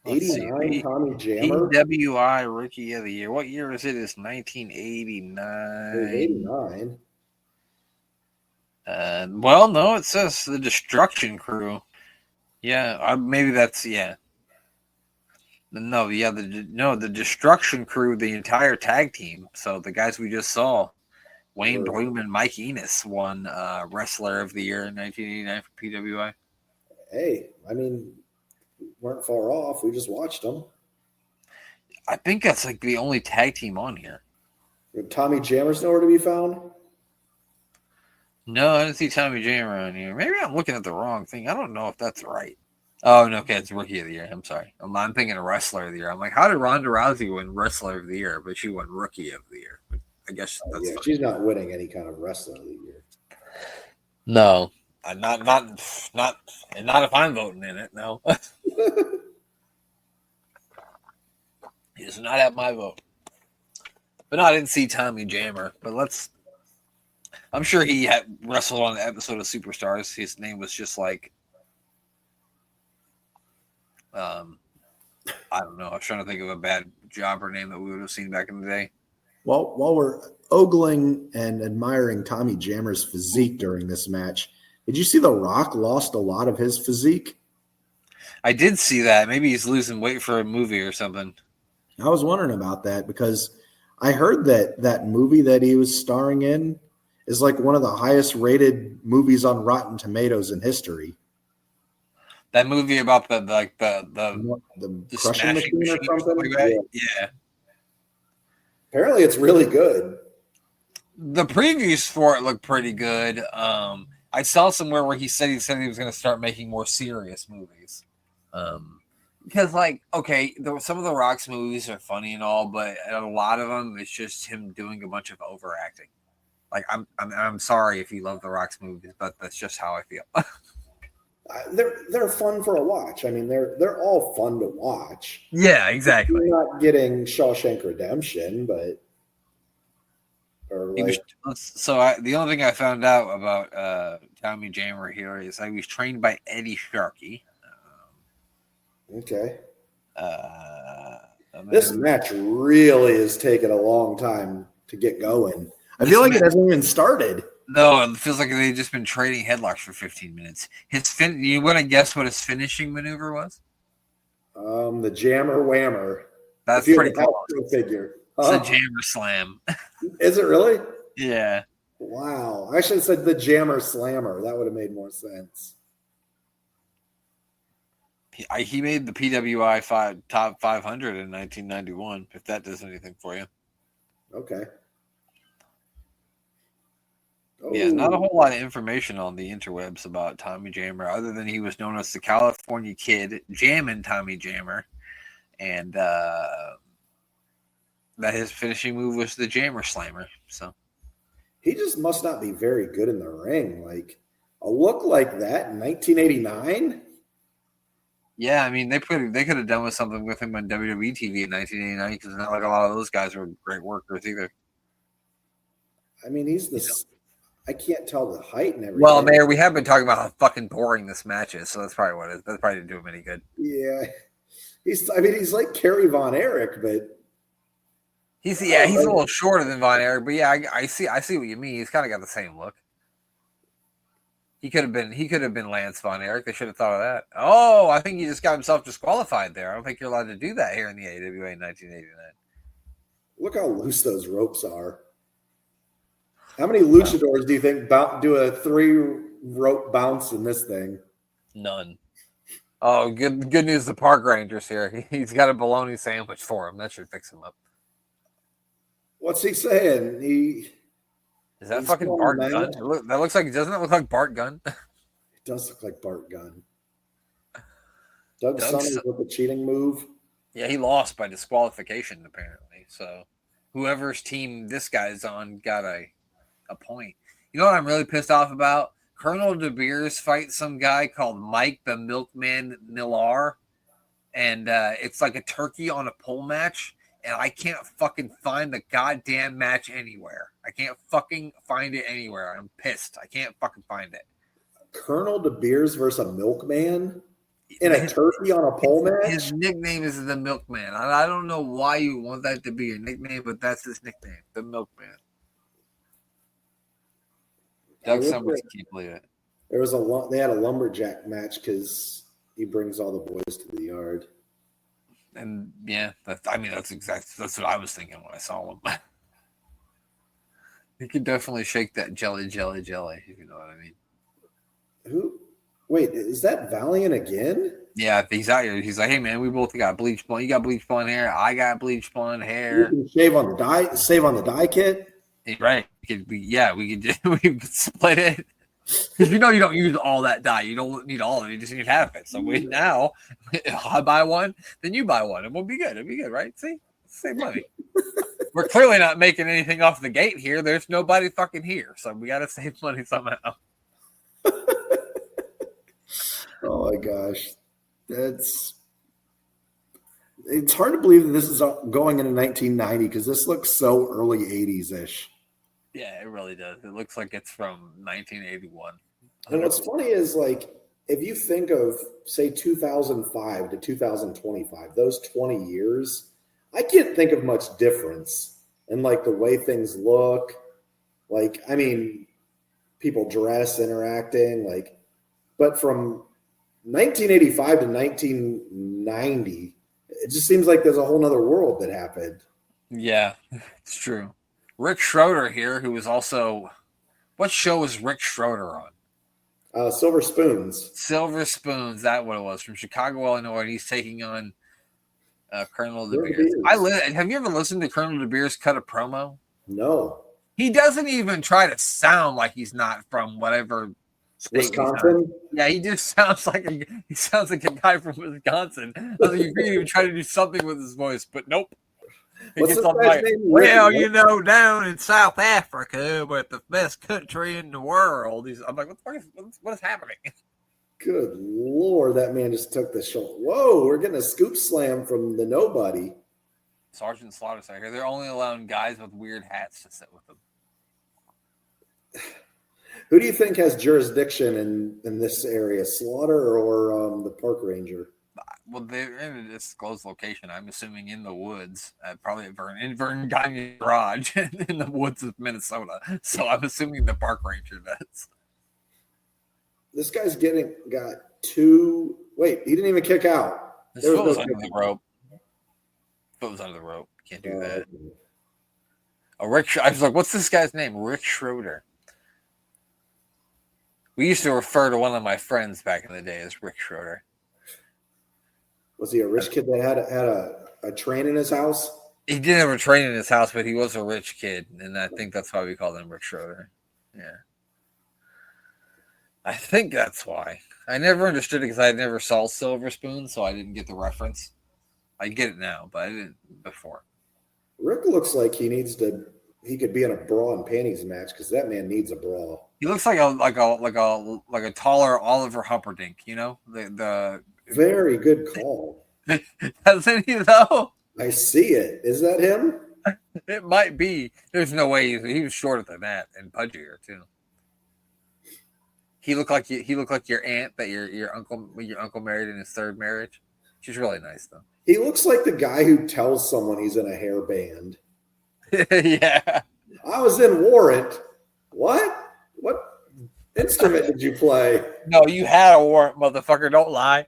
89 Tommy Jammer. PWI Rookie of the Year. What year is it? It's 1989. 89. Well, no, it says the Destruction Crew. Yeah, maybe that's No, yeah, the Destruction Crew, the entire tag team. So the guys we just saw, Wayne Bloom and Mike Enos won Wrestler of the Year in 1989 for PWI. Hey, I mean, we weren't far off. We just watched them. I think that's like the only tag team on here. Tommy Jammer's nowhere to be found? No, I didn't see Tommy Jammer on here. Maybe I'm looking at the wrong thing. I don't know if that's right. Oh, no, okay, it's Rookie of the Year. I'm sorry. I'm thinking of Wrestler of the Year. I'm like, how did Ronda Rousey win Wrestler of the Year, but she won Rookie of the Year? But I guess that's fine. She's not winning any kind of Wrestler of the Year. No, not if I'm voting in it. No, he does not have my vote. But no, I didn't see Tommy Jammer. But I'm sure he had wrestled on an episode of Superstars. His name was just like, I don't know. I was trying to think of a bad jobber name that we would have seen back in the day. Well, while we're ogling and admiring Tommy Jammer's physique during this match, did you see The Rock lost a lot of his physique? I did see that. Maybe he's losing weight for a movie or something. I was wondering about that because I heard that movie that he was starring in is like one of the highest rated movies on Rotten Tomatoes in history. That movie about the crushing machine or something? Like that? Yeah. Apparently it's really good. The previews for it look pretty good. I saw somewhere where he said he was going to start making more serious movies. Because some of the Rock's movies are funny and all, but a lot of them it's just him doing a bunch of overacting. Like I'm sorry if you love the Rock's movies, but that's just how I feel. They're fun for a watch. I mean, they're all fun to watch. Yeah, exactly. You're not getting Shawshank Redemption, but the only thing I found out about Tommy Jammer here is he was trained by Eddie Sharkey. Okay. This match really is taking a long time to get going. I feel like it hasn't even started. No, it feels like they've just been trading headlocks for 15 minutes. You want to guess what his finishing maneuver was? The Jammer Whammer. That's pretty close. Figure. It's a Jammer Slam. Is it really? Yeah. Wow. I should have said the Jammer Slammer. That would have made more sense. He made the PWI top 500 in 1991, if that does anything for you. Okay. Yeah, not a whole lot of information on the interwebs about Tommy Jammer, other than he was known as the California Kid, Jammin' Tommy Jammer, and that his finishing move was the Jammer Slammer. So he just must not be very good in the ring. Like a look like that in 1989. Yeah, I mean they could have done with something with him on WWE TV in 1989 because it's not like a lot of those guys were great workers either. I mean, he's this. I can't tell the height and everything. Well, Mayor, we have been talking about how fucking boring this match is, so that's probably what it is. That probably didn't do him any good. Yeah, he's like Kerry Von Erich, but he's a little shorter than Von Erich. But yeah, I see what you mean. He's kind of got the same look. He could have been Lance Von Erich. They should have thought of that. Oh, I think he just got himself disqualified there. I don't think you're allowed to do that here in the AWA in 1989. Look how loose those ropes are. How many luchadors do you think do a 3-rope bounce in this thing? None. Oh, good news. The park ranger's here. He's got a bologna sandwich for him. That should fix him up. What's he saying? Is that fucking Bart Gunn? That looks like, doesn't it look like Bart Gunn? It does look like Bart Gunn. Doug Summers with the cheating move. Yeah, he lost by disqualification, apparently. So whoever's team this guy's on got a point. You know what I'm really pissed off about? Colonel De Beers fights some guy called Mike the Milkman Millar. And it's like a turkey on a pole match. And I can't fucking find the goddamn match anywhere. I can't fucking find it anywhere. I'm pissed. I can't fucking find it. Colonel De Beers versus a milkman in a turkey on a pole match? His nickname is the Milkman. I don't know why you want that to be your nickname, but that's his nickname, the Milkman. Doug Summers can't believe it. They had a lumberjack match because he brings all the boys to the yard. And yeah, that's what I was thinking when I saw him. He could definitely shake that jelly, if you know what I mean. Who? Wait, is that Valiant again? Yeah, he's out here. He's like, hey man, we both got bleach blonde. You got bleach blonde hair. I got bleach blonde hair. You can save on the dye kit. Right? We could split it. Because you don't use all that dye. You don't need all of it. You just need half it. So now, I buy one, then you buy one, and we'll be good. It'll be good, right? See? Save money. We're clearly not making anything off the gate here. There's nobody fucking here. So we got to save money somehow. Oh, my gosh. It's hard to believe that this is going into 1990 because this looks so early 80s-ish. Yeah, it really does. It looks like it's from 1981. And what's funny is, like, if you think of, say, 2005 to 2025, those 20 years, I can't think of much difference in, like, the way things look. Like, I mean, people dress, interacting, like, but from 1985 to 1990, it just seems like there's a whole nother world that happened. Yeah, it's true. Rick Schroeder here, who was also, what show was Rick Schroeder on? Silver Spoons. Silver Spoons, that's what it was, from Chicago, Illinois. And he's taking on Colonel De Beers. Have you ever listened to Colonel De Beers cut a promo? No. He doesn't even try to sound like he's not from whatever state. Wisconsin? Yeah, he just sounds like a guy from Wisconsin. I was like, you could even try to do something with his voice, but nope. What's this guy's name? Well, down in South Africa, with the best country in the world. I'm like, what is happening? Good Lord, that man just took the shot. Whoa, we're getting a scoop slam from the nobody. Sergeant Slaughter's out here. They're only allowing guys with weird hats to sit with them. Who do you think has jurisdiction in this area, Slaughter or the park ranger? Well, they're in a disclosed location. I'm assuming in the woods, probably at Vern Gagne's garage in the woods of Minnesota. So I'm assuming the park ranger does. This guy's got two. Wait, he didn't even kick out. His foot was under the rope. Foot was under the rope. Can't do that. I was like, what's this guy's name? Rick Schroeder. We used to refer to one of my friends back in the day as Rick Schroeder. Was he a rich kid that had a train in his house? He didn't have a train in his house, but he was a rich kid, and I think that's why we called him Rick Schroeder. Yeah. I think that's why. I never understood it because I never saw Silver Spoon, so I didn't get the reference. I get it now, but I didn't before. Rick looks like he could be in a bra and panties match because that man needs a bra. He looks like a taller Oliver Humperdinck, you know? The Very good call. Doesn't he though? I see it. Is that him? It might be. There's no way he was shorter than that and pudgier too. He looked like your aunt that your uncle married in his third marriage. She's really nice though. He looks like the guy who tells someone he's in a hair band. Yeah. I was in Warrant. What? instrument did you play? No, you had a warrant, motherfucker. Don't lie.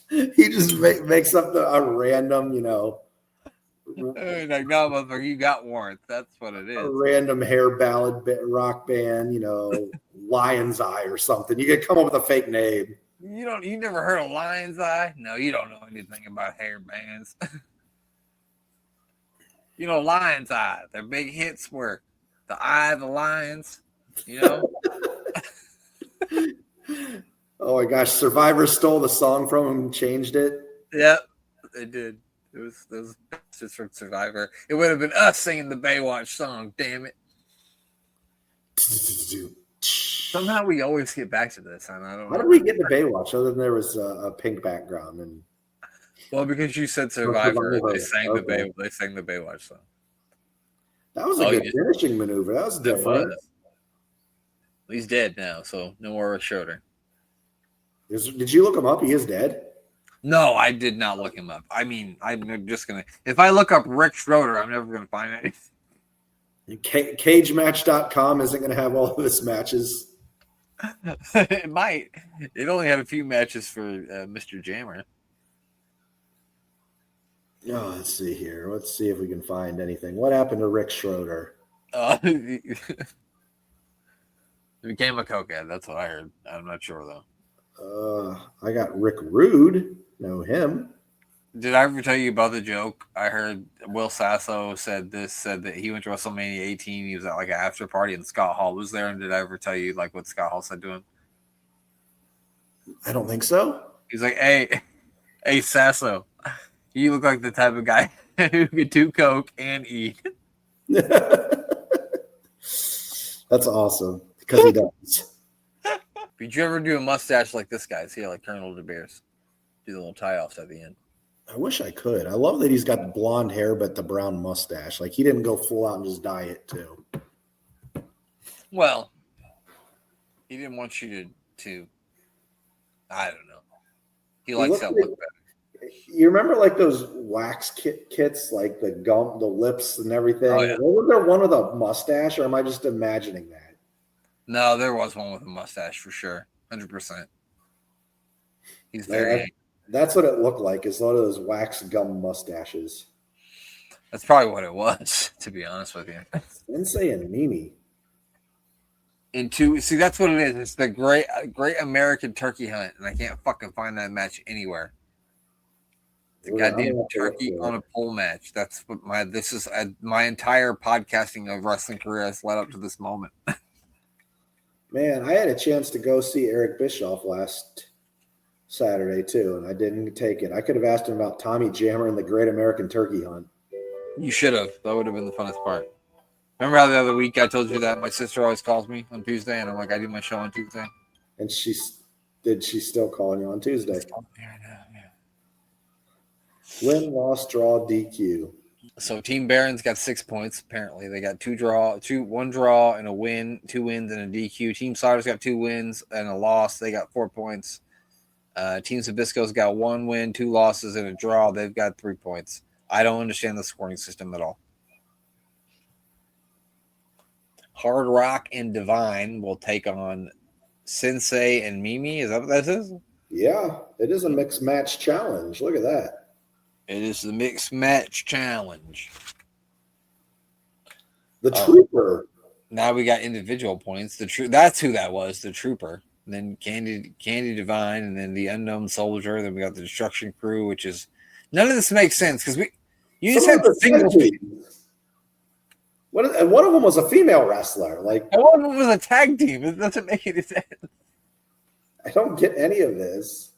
He just makes up a random, Like, no, motherfucker, you got warrants. That's what it a is. random hair ballad rock band, Lion's Eye or something. You could come up with a fake name. You never heard of Lion's Eye? No, you don't know anything about hair bands. Lion's Eye. Their big hits were The Eye of the Lions, Oh my gosh, Survivor stole the song from him and changed it. Yep, they did. It was those bastards from Survivor. It would have been us singing the Baywatch song, damn it. Somehow we always get back to this, and I don't know. How did we get to Baywatch other than there was a pink background? Well, because you said Survivor, they sang the Baywatch song. That was a good finishing maneuver. That was different. He's dead now, so no more Schroeder. Did you look him up? He is dead. No, I did not look him up. I mean, I'm just gonna. If I look up Rick Schroeder, I'm never gonna find anything. Cagematch.com isn't gonna have all of his matches. It might. It only had a few matches for Mr. Jammer. Oh, let's see here. Let's see if we can find anything. What happened to Rick Schroeder? He became a cokehead. That's what I heard. I'm not sure though. I got Rick Rude. Know him. Did I ever tell you about the joke? I heard Will Sasso said that he went to WrestleMania 18. He was at like an after party and Scott Hall was there. And did I ever tell you like what Scott Hall said to him? I don't think so. He's like, hey, Sasso, you look like the type of guy who could do coke and eat. That's awesome because he does. Did you ever do a mustache like this guy? See, like Colonel De Beers, do the little tie-offs at the end. I wish I could. I love that he's got blonde hair but the brown mustache. Like he didn't go full out and just dye it too. Well, he didn't want you to. I don't know. He likes that look better. You remember like those wax kits, like the gum, the lips, and everything? Oh, yeah. Was there one with a mustache, or am I just imagining that? No, there was one with a mustache for sure, 100%. He's very. That's what it looked like. Is a lot of those wax gum mustaches. That's probably what it was, to be honest with you. Sensei and Mimi. See, that's what it is. It's the Great American Turkey Hunt, and I can't fucking find that match anywhere. The goddamn turkey on a pole match. That's what my entire podcasting of wrestling career has led up to this moment. Man, I had a chance to go see Eric Bischoff last Saturday too, and I didn't take it. I could have asked him about Tommy Jammer and the Great American Turkey Hunt. You should have. That would have been the funnest part. Remember how the other week I told you that my sister always calls me on Tuesday, and I'm like, I do my show on Tuesday. And she's still calling you on Tuesday? Win, loss, draw, DQ. So Team Barron's got 6 points. Apparently, they got one draw and a win, 2 wins and a DQ. Team Slaughter's got 2 wins and a loss. They got 4 points. Team Sabisco's got 1 win, 2 losses, and a draw. They've got 3 points. I don't understand the scoring system at all. Hard Rock and Divine will take on Sensei and Mimi. Is that what that is? Yeah, it is a mixed match challenge. Look at that. It is the mixed match challenge. The Trooper. Now we got individual points. That's who that was, the Trooper. And then Candy Divine, and then the Unknown Soldier. Then we got the Destruction Crew, which is none of this makes sense because you just had single teams. One of them was a female wrestler. Like one of them was a tag team. It doesn't make any sense. I don't get any of this.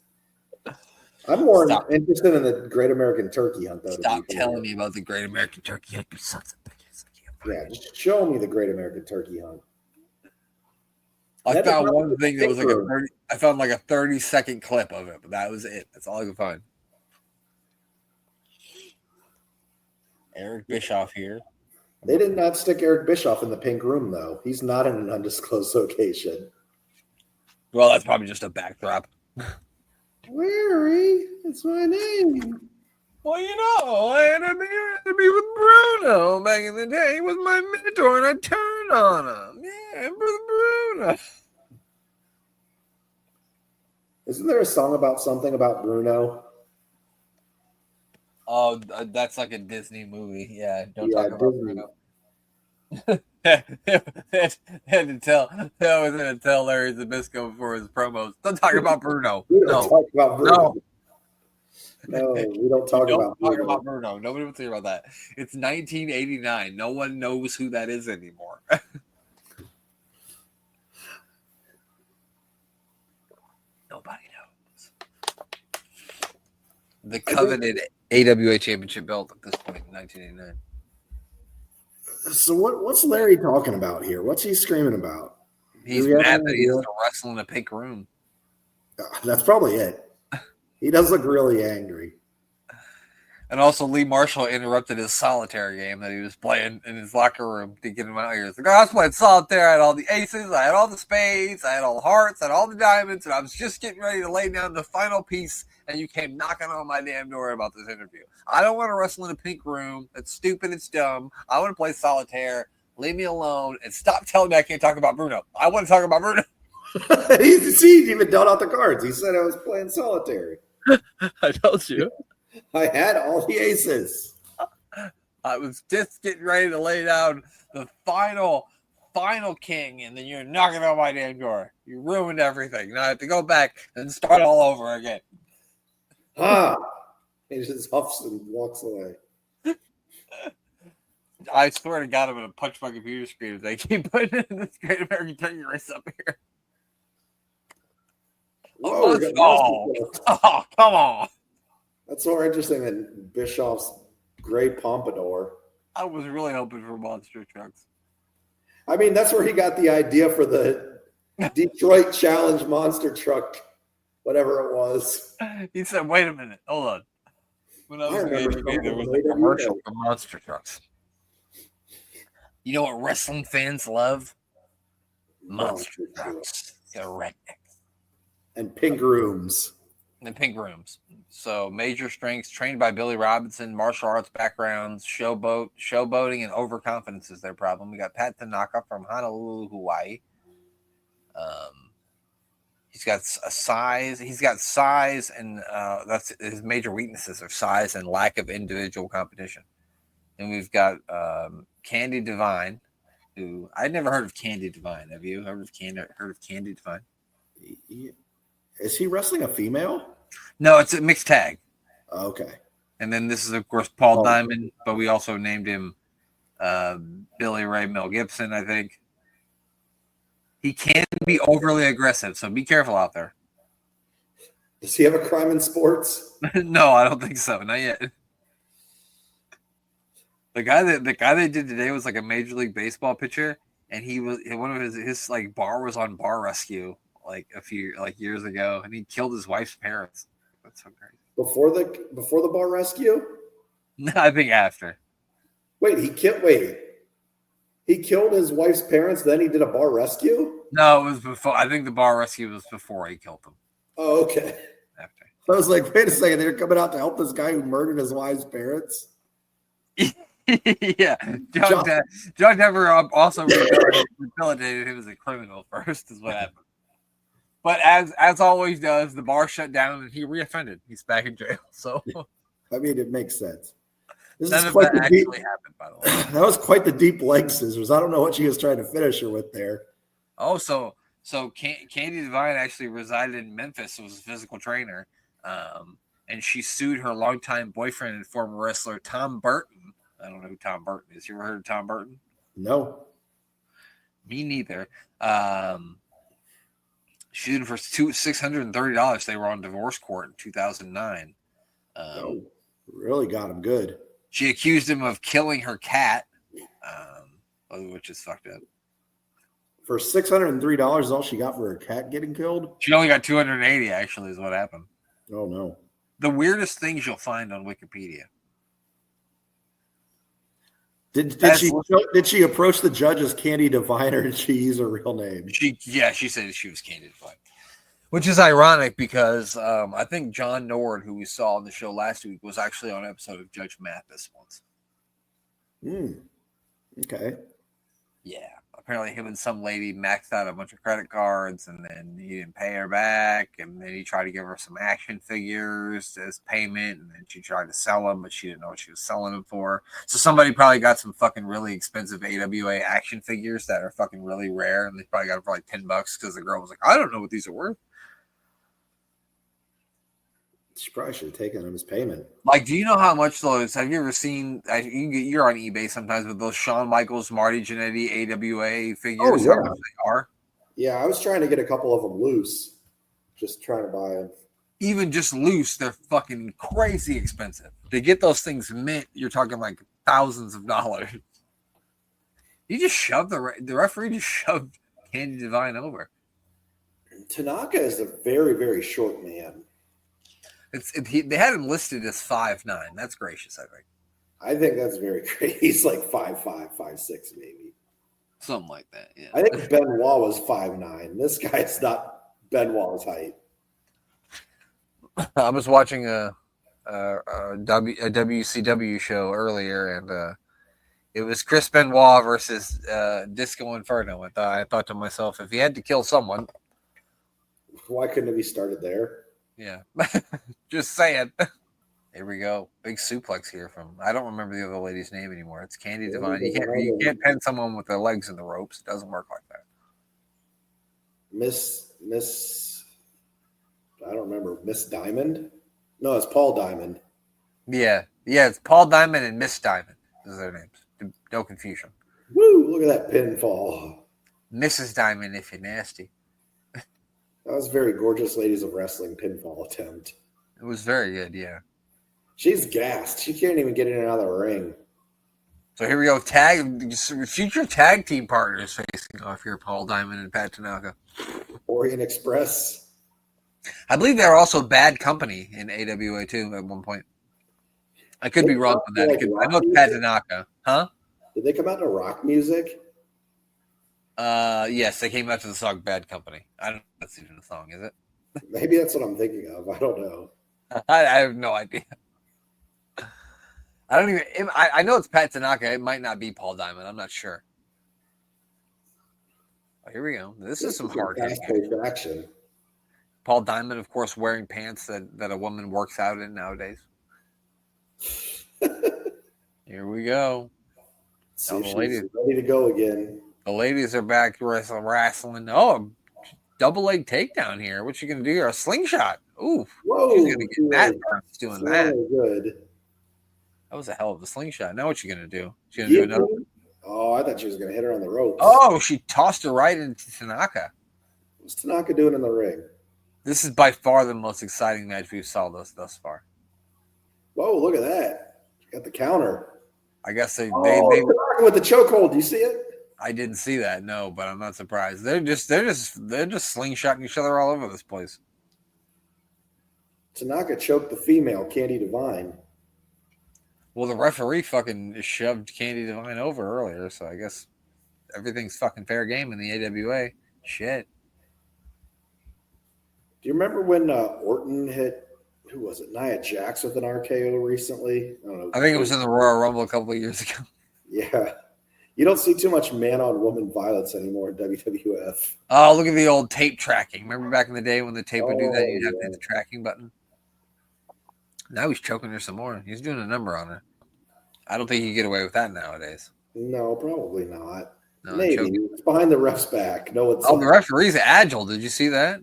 I'm more interested in the Great American Turkey Hunt, though. Stop telling me about the Great American Turkey Hunt, you sons of bitches. Yeah, just show me the Great American Turkey Hunt. I found one thing that was like I found like a 30-second clip of it, but that was it. That's all I could find. Eric Bischoff here. They did not stick Eric Bischoff in the pink room, though. He's not in an undisclosed location. Well, that's probably just a backdrop. Larry, that's my name. Well, I had to be with Bruno back in the day. He was my mentor, and I turned Bruno on him. Yeah, Bruno. Isn't there a song about something about Bruno? Oh, that's like a Disney movie. Yeah, don't Yeah, talk about Disney. Bruno. Had to tell. I was going to tell Larry Zabisco before his promos. Don't talk about Bruno. We don't No, talk about Bruno. no. No, we don't You talk don't about talk Bruno. about Bruno. Nobody wants to hear about that. It's 1989. No one knows who that is anymore. Nobody knows. The coveted AWA Championship belt at this point in 1989. So what's Larry talking about here? What's he screaming about? He's mad that he has to wrestle in a pink room. That's probably it. He does look really angry. And also, Lee Marshall interrupted his solitaire game that he was playing in his locker room to get him out here. He's like, I was playing solitaire. I had all the aces. I had all the spades. I had all the hearts. I had all the diamonds. And I was just getting ready to lay down the final piece. And you came knocking on my damn door about this interview. I don't want to wrestle in a pink room. That's stupid. It's dumb. I want to play solitaire. Leave me alone. And stop telling me I can't talk about Bruno. I want to talk about Bruno. He even dealt out the cards. He said I was playing solitary. I told you. I had all the aces. I was just getting ready to lay down the final king, and then you're knocking on my damn door. You ruined everything. Now I have to go back and start all over again. He just huffs and walks away. I swear to God, I'm going to punch my computer screen if they keep putting this Great American Turkey Race up here. Whoa, oh, come on. That's more interesting than Bischoff's gray pompadour. I was really hoping for monster trucks. I mean, that's where he got the idea for the Detroit Challenge monster truck, whatever it was. He said, wait a minute, hold on. When I was in AWA, there was a commercial for monster trucks. You know what wrestling fans love? Monster trucks. They're rednecks. And pink rooms. And pink rooms. So major strengths, trained by Billy Robinson, martial arts backgrounds, showboating, and overconfidence is their problem. We got Pat Tanaka from Honolulu, Hawaii. He's got a size. He's got size, and that's his major weaknesses are size and lack of individual competition. And we've got Candy Divine, who I'd never heard of. Candy Divine. Have you heard of Candy Divine? Is he wrestling a female? No, it's a mixed tag. Okay. And then this is, of course, Paul Diamond, but we also named him Billy Ray Mel Gibson, I think. He can be overly aggressive, so be careful out there. Does he have a crime in sports? No, I don't think so. Not yet. The guy they did today was like a Major League Baseball pitcher, and he was one of his like bar was on bar rescue like a few years ago, and he killed his wife's parents. That's so crazy. Before the bar rescue? No, I think after. He killed his wife's parents, then he did a bar rescue? No, it was before. I think the bar rescue was before he killed them. Oh, okay. After. I was like, wait a second, they're coming out to help this guy who murdered his wife's parents? Yeah. John Denver also rehabilitated him as a criminal first, is what happened. But as always does, the bar shut down and he reoffended. He's back in jail. So I mean, it makes sense. None of that actually happened, by the way. That was quite the deep leg scissors. I don't know what she was trying to finish her with there. Oh, so Candy Divine actually resided in Memphis, was a physical trainer, and she sued her longtime boyfriend and former wrestler Tom Burton. I don't know who Tom Burton is. You ever heard of Tom Burton? No. Me neither. She sued him for $630. They were on divorce court in 2009. Really got him good. She accused him of killing her cat, which is fucked up. For $603 is all she got for her cat getting killed? She only got $280, actually, is what happened. Oh, no. The weirdest things you'll find on Wikipedia. Did she approach the judge as Candy Divine, or did she use her real name? She said she was Candy Divine. Which is ironic because I think John Nord, who we saw on the show last week, was actually on an episode of Judge Mathis once. Okay. Yeah, apparently him and some lady maxed out a bunch of credit cards, and then he didn't pay her back, and then he tried to give her some action figures as payment, and then she tried to sell them, but she didn't know what she was selling them for. So somebody probably got some fucking really expensive AWA action figures that are fucking really rare, and they probably got them for like $10 because the girl was like, I don't know what these are worth. She probably should have taken him as payment. Like, do you know how much those? Have you ever seen? You're on eBay sometimes with those Shawn Michaels, Marty Jannetty AWA figures. Oh, How yeah. much they are? Yeah, I was trying to get a couple of them loose. Just trying to buy them. Even just loose, they're fucking crazy expensive. To get those things mint, you're talking like thousands of dollars. You just shoved the referee just shoved Candy Divine over. Tanaka is a very, very short man. They had him listed as 5'9". That's gracious, I think. I think that's very great. He's like 5'5", 5'6", maybe. Something like that, yeah. I think Benoit was 5'9". This guy's not Benoit's height. I was watching a WCW show earlier, and it was Chris Benoit versus Disco Inferno. And I thought to myself, if he had to kill someone, why couldn't it be started there? Yeah, just saying. Here we go. Big suplex here from. I don't remember the other lady's name anymore. It's Candy Divine. You can't pin someone with their legs in the ropes. It doesn't work like that. Miss. I don't remember. Miss Diamond. No, it's Paul Diamond. Yeah, it's Paul Diamond and Miss Diamond. Those are their names. No confusion. Woo! Look at that pinfall. Mrs. Diamond, if you're nasty. That was a very gorgeous Ladies of Wrestling pinfall attempt. It was very good, yeah. She's gassed. She can't even get in and out of the ring. So here we go. Future tag team partners facing off here, Paul Diamond and Pat Tanaka. Orient Express. I believe they were also Bad Company in AWA too at one point. I could be wrong on that. I know it's Pat Tanaka. Huh? Did they come out to rock music? Yes, they came out to the song Bad Company. I don't know if that's even a song, is it? Maybe that's what I'm thinking of. I don't know. I have no idea. I don't even. I know it's Pat Tanaka. It might not be Paul Diamond. I'm not sure. Oh, here we go. This is some hard action. Paul Diamond, of course, wearing pants that a woman works out in nowadays. Here we go. See if she's ready to go again. The ladies are back wrestling. Oh, double leg takedown here. What you gonna do here? A slingshot. Ooh, whoa! She's gonna get that. Doing that. Good. That was a hell of a slingshot. Now what you gonna do? She gonna do another? Oh, I thought she was gonna hit her on the ropes. Oh, she tossed her right into Tanaka. What's Tanaka doing in the ring? This is by far the most exciting match we've saw thus far. Whoa! Look at that. She got the counter. I guess they with the chokehold. Do you see it? I didn't see that, no, but I'm not surprised. They're just slingshotting each other all over this place. Tanaka choked the female, Candy Divine. Well, the referee fucking shoved Candy Divine over earlier, so I guess everything's fucking fair game in the AWA. Shit. Do you remember when Orton hit? Who was it? Nia Jax with an RKO recently? I don't know. I think it was in the Royal Rumble a couple of years ago. Yeah. You don't see too much man-on-woman violence anymore in WWF. Oh, look at the old tape tracking. Remember back in the day when the tape would do that? You'd have to hit the tracking button. Now he's choking her some more. He's doing a number on her. I don't think you get away with that nowadays. No, probably not. No, maybe. It's behind the ref's back. No, it's the referee's agile. Did you see that?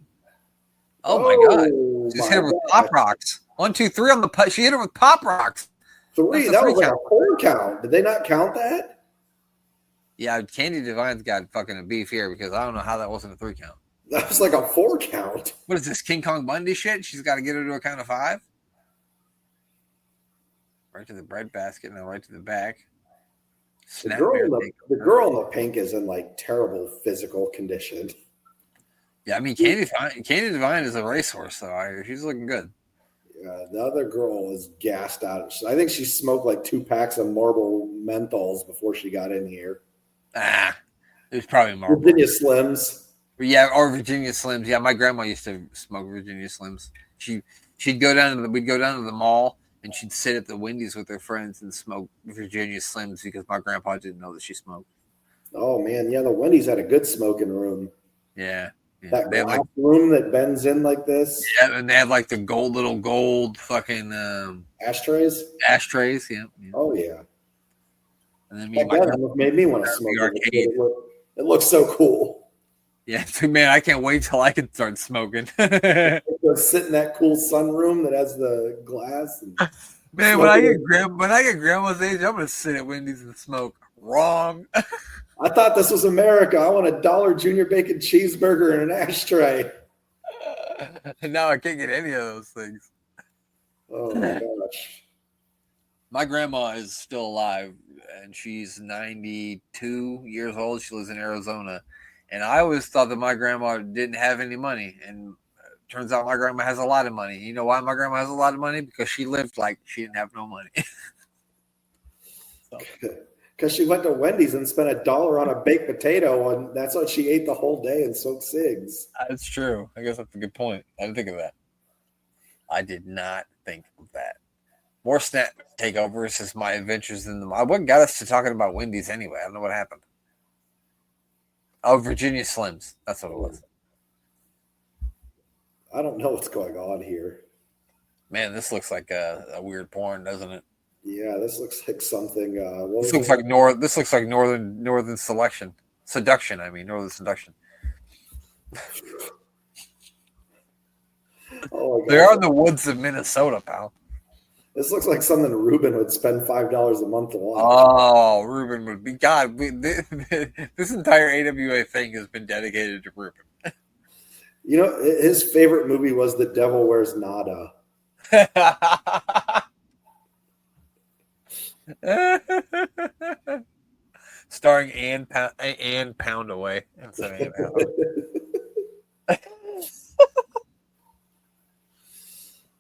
Oh my God. She just hit her with pop rocks. 1, 2, 3 on the she hit her with pop rocks. 3. That was like a 4 count. Did they not count that? Yeah, Candy Divine's got fucking a beef here because I don't know how that wasn't a 3 count. That was like a 4 count. What is this, King Kong Bundy shit? She's got to get her to a count of 5? Right to the bread basket, now right to the back. The girl in the pink is in like terrible physical condition. Yeah, I mean, Candy Divine is a racehorse, so she's looking good. Yeah, the other girl is gassed out. I think she smoked like 2 packs of Marlboro menthols before she got in here. It was probably Marlboro. Virginia Slims. Yeah, or Virginia Slims. Yeah, my grandma used to smoke Virginia Slims. We'd go down to the mall and she'd sit at the Wendy's with her friends and smoke Virginia Slims because my grandpa didn't know that she smoked. Oh man, yeah, the Wendy's had a good smoking room. Yeah. That They have glass like room that bends in like this. and they have like the little gold fucking Ashtrays. ashtrays. Yeah. Oh yeah. And then me and Heck, my that grandma almost made me want to at smoke the as a kid. arcade. It looks so cool. Yeah, man, I can't wait till I can start smoking. Go sit in that cool sunroom that has the glass and Man, smoke it. when I get grandma's age, I'm gonna sit at Wendy's and smoke. Wrong. I thought this was America. I want a dollar junior bacon cheeseburger and an ashtray. Now I can't get any of those things. Oh my gosh. My grandma is still alive, and she's 92 years old. She lives in Arizona, and I always thought that my grandma didn't have any money, and turns out my grandma has a lot of money. You know why my grandma has a lot of money? Because she lived like she didn't have no money. So. Because she went to Wendy's and spent $1 on a baked potato, and that's what she ate the whole day and smoked cigs. That's true. I guess that's a good point. I didn't think of that. I did not think of that. More snap takeovers is my adventures in the. What got us to talking about Wendy's anyway? I don't know what happened. Oh, Virginia Slims. That's what it was. I don't know what's going on here. Man, this looks like a weird porn, doesn't it? Yeah, this looks like something. This looks like northern selection, seduction. I mean, northern seduction. Oh my God. They're in the woods of Minnesota, pal. This looks like something Ruben would spend $5 a month to watch. Oh, Ruben would be God. This entire AWA thing has been dedicated to Ruben. You know, his favorite movie was The Devil Wears Nada. Starring Anne Poundaway.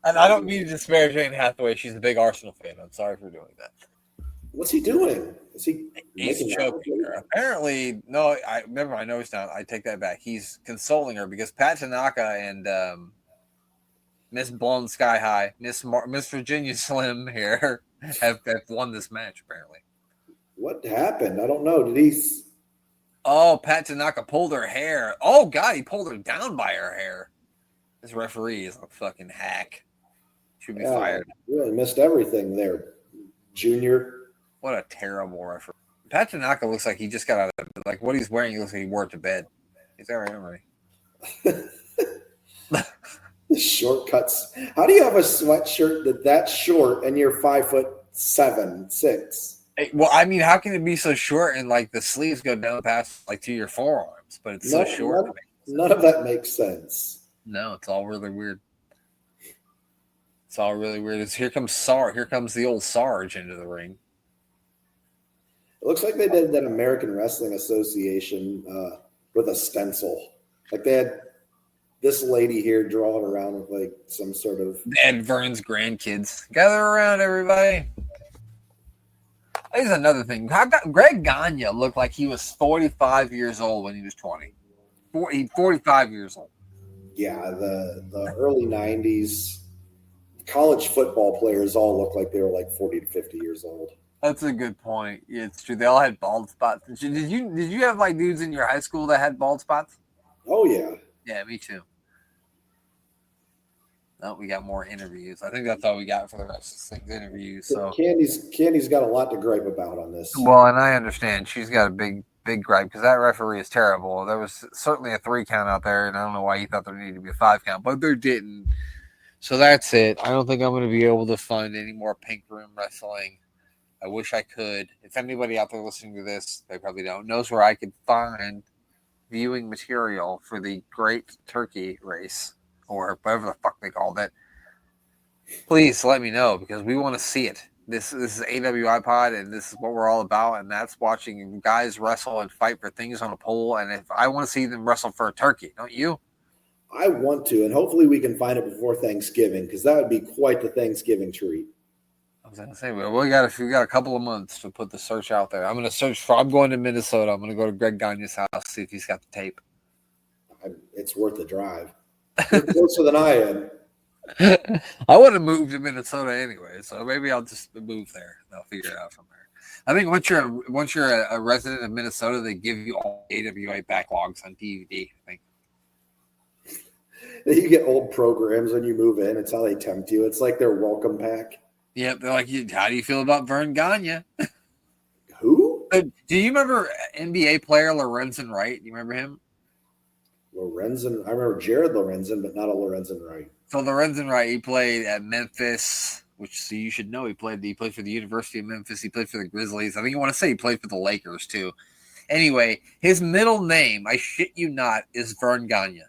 And I don't mean to disparage Anne Hathaway. She's a big Arsenal fan. I'm sorry for doing that. What's he doing? Is he He's choking her? Apparently, no. I know he's not. I take that back. He's consoling her because Pat Tanaka and Miss Blown Sky High, Miss Virginia Slim here have won this match. Apparently, what happened? I don't know. Did he? Oh, Pat Tanaka pulled her hair. Oh God, he pulled her down by her hair. This referee is a fucking hack. Should be fired. Really missed everything there, Junior. What a terrible referee. Pat Tanaka looks like he just got out of like what he's wearing. He looks like he wore it to bed. Is that right? Shortcuts. How do you have a sweatshirt that's short and you're 5'7", 6"? Well, I mean, how can it be so short and like the sleeves go down past like to your forearms, but it's so short? None of that makes sense. No, it's all really weird. It's all really weird. Here comes Sarge. Here comes the old Sarge into the ring. It looks like they did that American Wrestling Association with a stencil. Like they had this lady here drawing around with like some sort of Ed Vern's grandkids. Gather around, everybody. Here's another thing. Greg Gagne looked like he was 45 years old when he was 20. 45 years old. Yeah, the early 90s college football players all look like they were like 40 to 50 years old. That's a good point. Yeah, it's true. They all had bald spots. Did you have like dudes in your high school that had bald spots? Oh yeah. Yeah, me too. No, we got more interviews. I think that's all we got for the rest of things interviews. So Candy's got a lot to gripe about on this. Well, and I understand she's got a big gripe because that referee is terrible. There was certainly a 3 count out there, and I don't know why he thought there needed to be a 5 count, but there didn't. So that's it. I don't think I'm going to be able to find any more Pink Room Wrestling. I wish I could. If anybody out there listening to this, they probably don't, knows where I could find viewing material for the Great Turkey Race or whatever the fuck they called it, please let me know because we want to see it. This is AWI Pod, and this is what we're all about, and that's watching guys wrestle and fight for things on a pole. And if I want to see them wrestle for a turkey, don't you? I want to, and hopefully we can find it before Thanksgiving because that would be quite the Thanksgiving treat. I was gonna say, we got a couple of months to put the search out there. I'm going to Minnesota. I'm gonna go to Greg Gagne's house, see if he's got the tape. It's worth the drive. You're closer than I am. I want to move to Minnesota anyway, so maybe I'll just move there. And I'll figure it out from there. I think once you're a resident of Minnesota, they give you all AWA backlogs on DVD. I think. You get old programs when you move in. It's how they tempt you. It's like their welcome pack. Yep, they're like, how do you feel about Vern Gagne? Who? Do you remember NBA player Lorenzen Wright? Do you remember him? Lorenzen. I remember Jared Lorenzen, but not a Lorenzen Wright. So Lorenzen Wright, he played at Memphis, which so you should know. He played for the University of Memphis. He played for the Grizzlies. I think you want to say he played for the Lakers too. Anyway, his middle name, I shit you not, is Vern Gagne.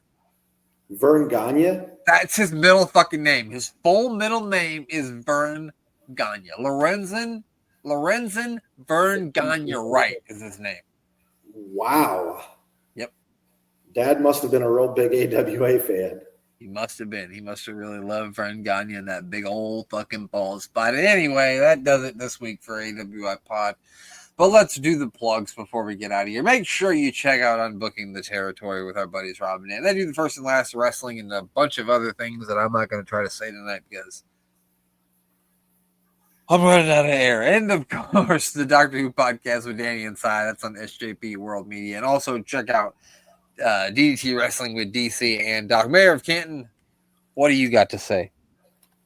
Vern Gagne? That's his middle fucking name. His full middle name is Vern Gagne. Lorenzen Vern Gagne Wright is his name. Wow. Yep. Dad must have been a real big AWA fan. He must have been. He must have really loved Vern Gagne and that big old fucking ball spot. Anyway, that does it this week for AWI Pod. But let's do the plugs before we get out of here. Make sure you check out Unbooking the Territory with our buddies Robin and they do the first and last wrestling and a bunch of other things that I'm not going to try to say tonight because I'm running out of air. And of course, the Doctor Who podcast with Danny Inside. That's on SJP World Media. And also check out DDT Wrestling with DC and Doc. Mayor of Canton, what do you got to say?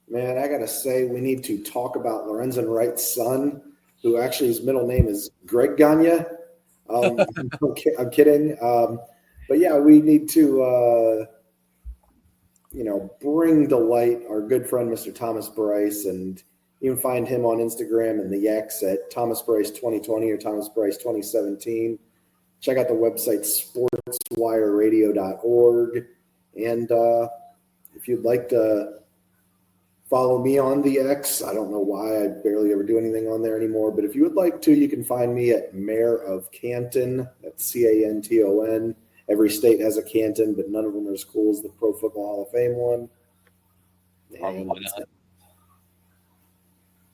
Man, I got to say we need to talk about Lorenzen Wright's son, who actually his middle name is Greg Gagne. I'm kidding. But yeah, we need to, bring to light our good friend, Mr. Thomas Bryce, and you can find him on Instagram and the X at Thomas Bryce 2020 or Thomas Bryce 2017. Check out the website, sportswireradio.org. And if you'd like to follow me on the X. I don't know why. I barely ever do anything on there anymore. But if you would like to, you can find me at Mayor of Canton. That's Canton. Every state has a Canton, but none of them are as cool as the Pro Football Hall of Fame one. Probably not.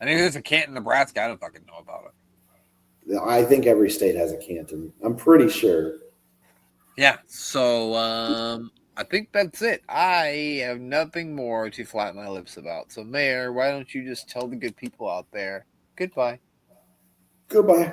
I think there's a Canton, Nebraska. I don't fucking know about it. I think every state has a Canton. I'm pretty sure. Yeah. So, I think that's it. I have nothing more to flatten my lips about. So, Mayor, why don't you just tell the good people out there goodbye? Goodbye.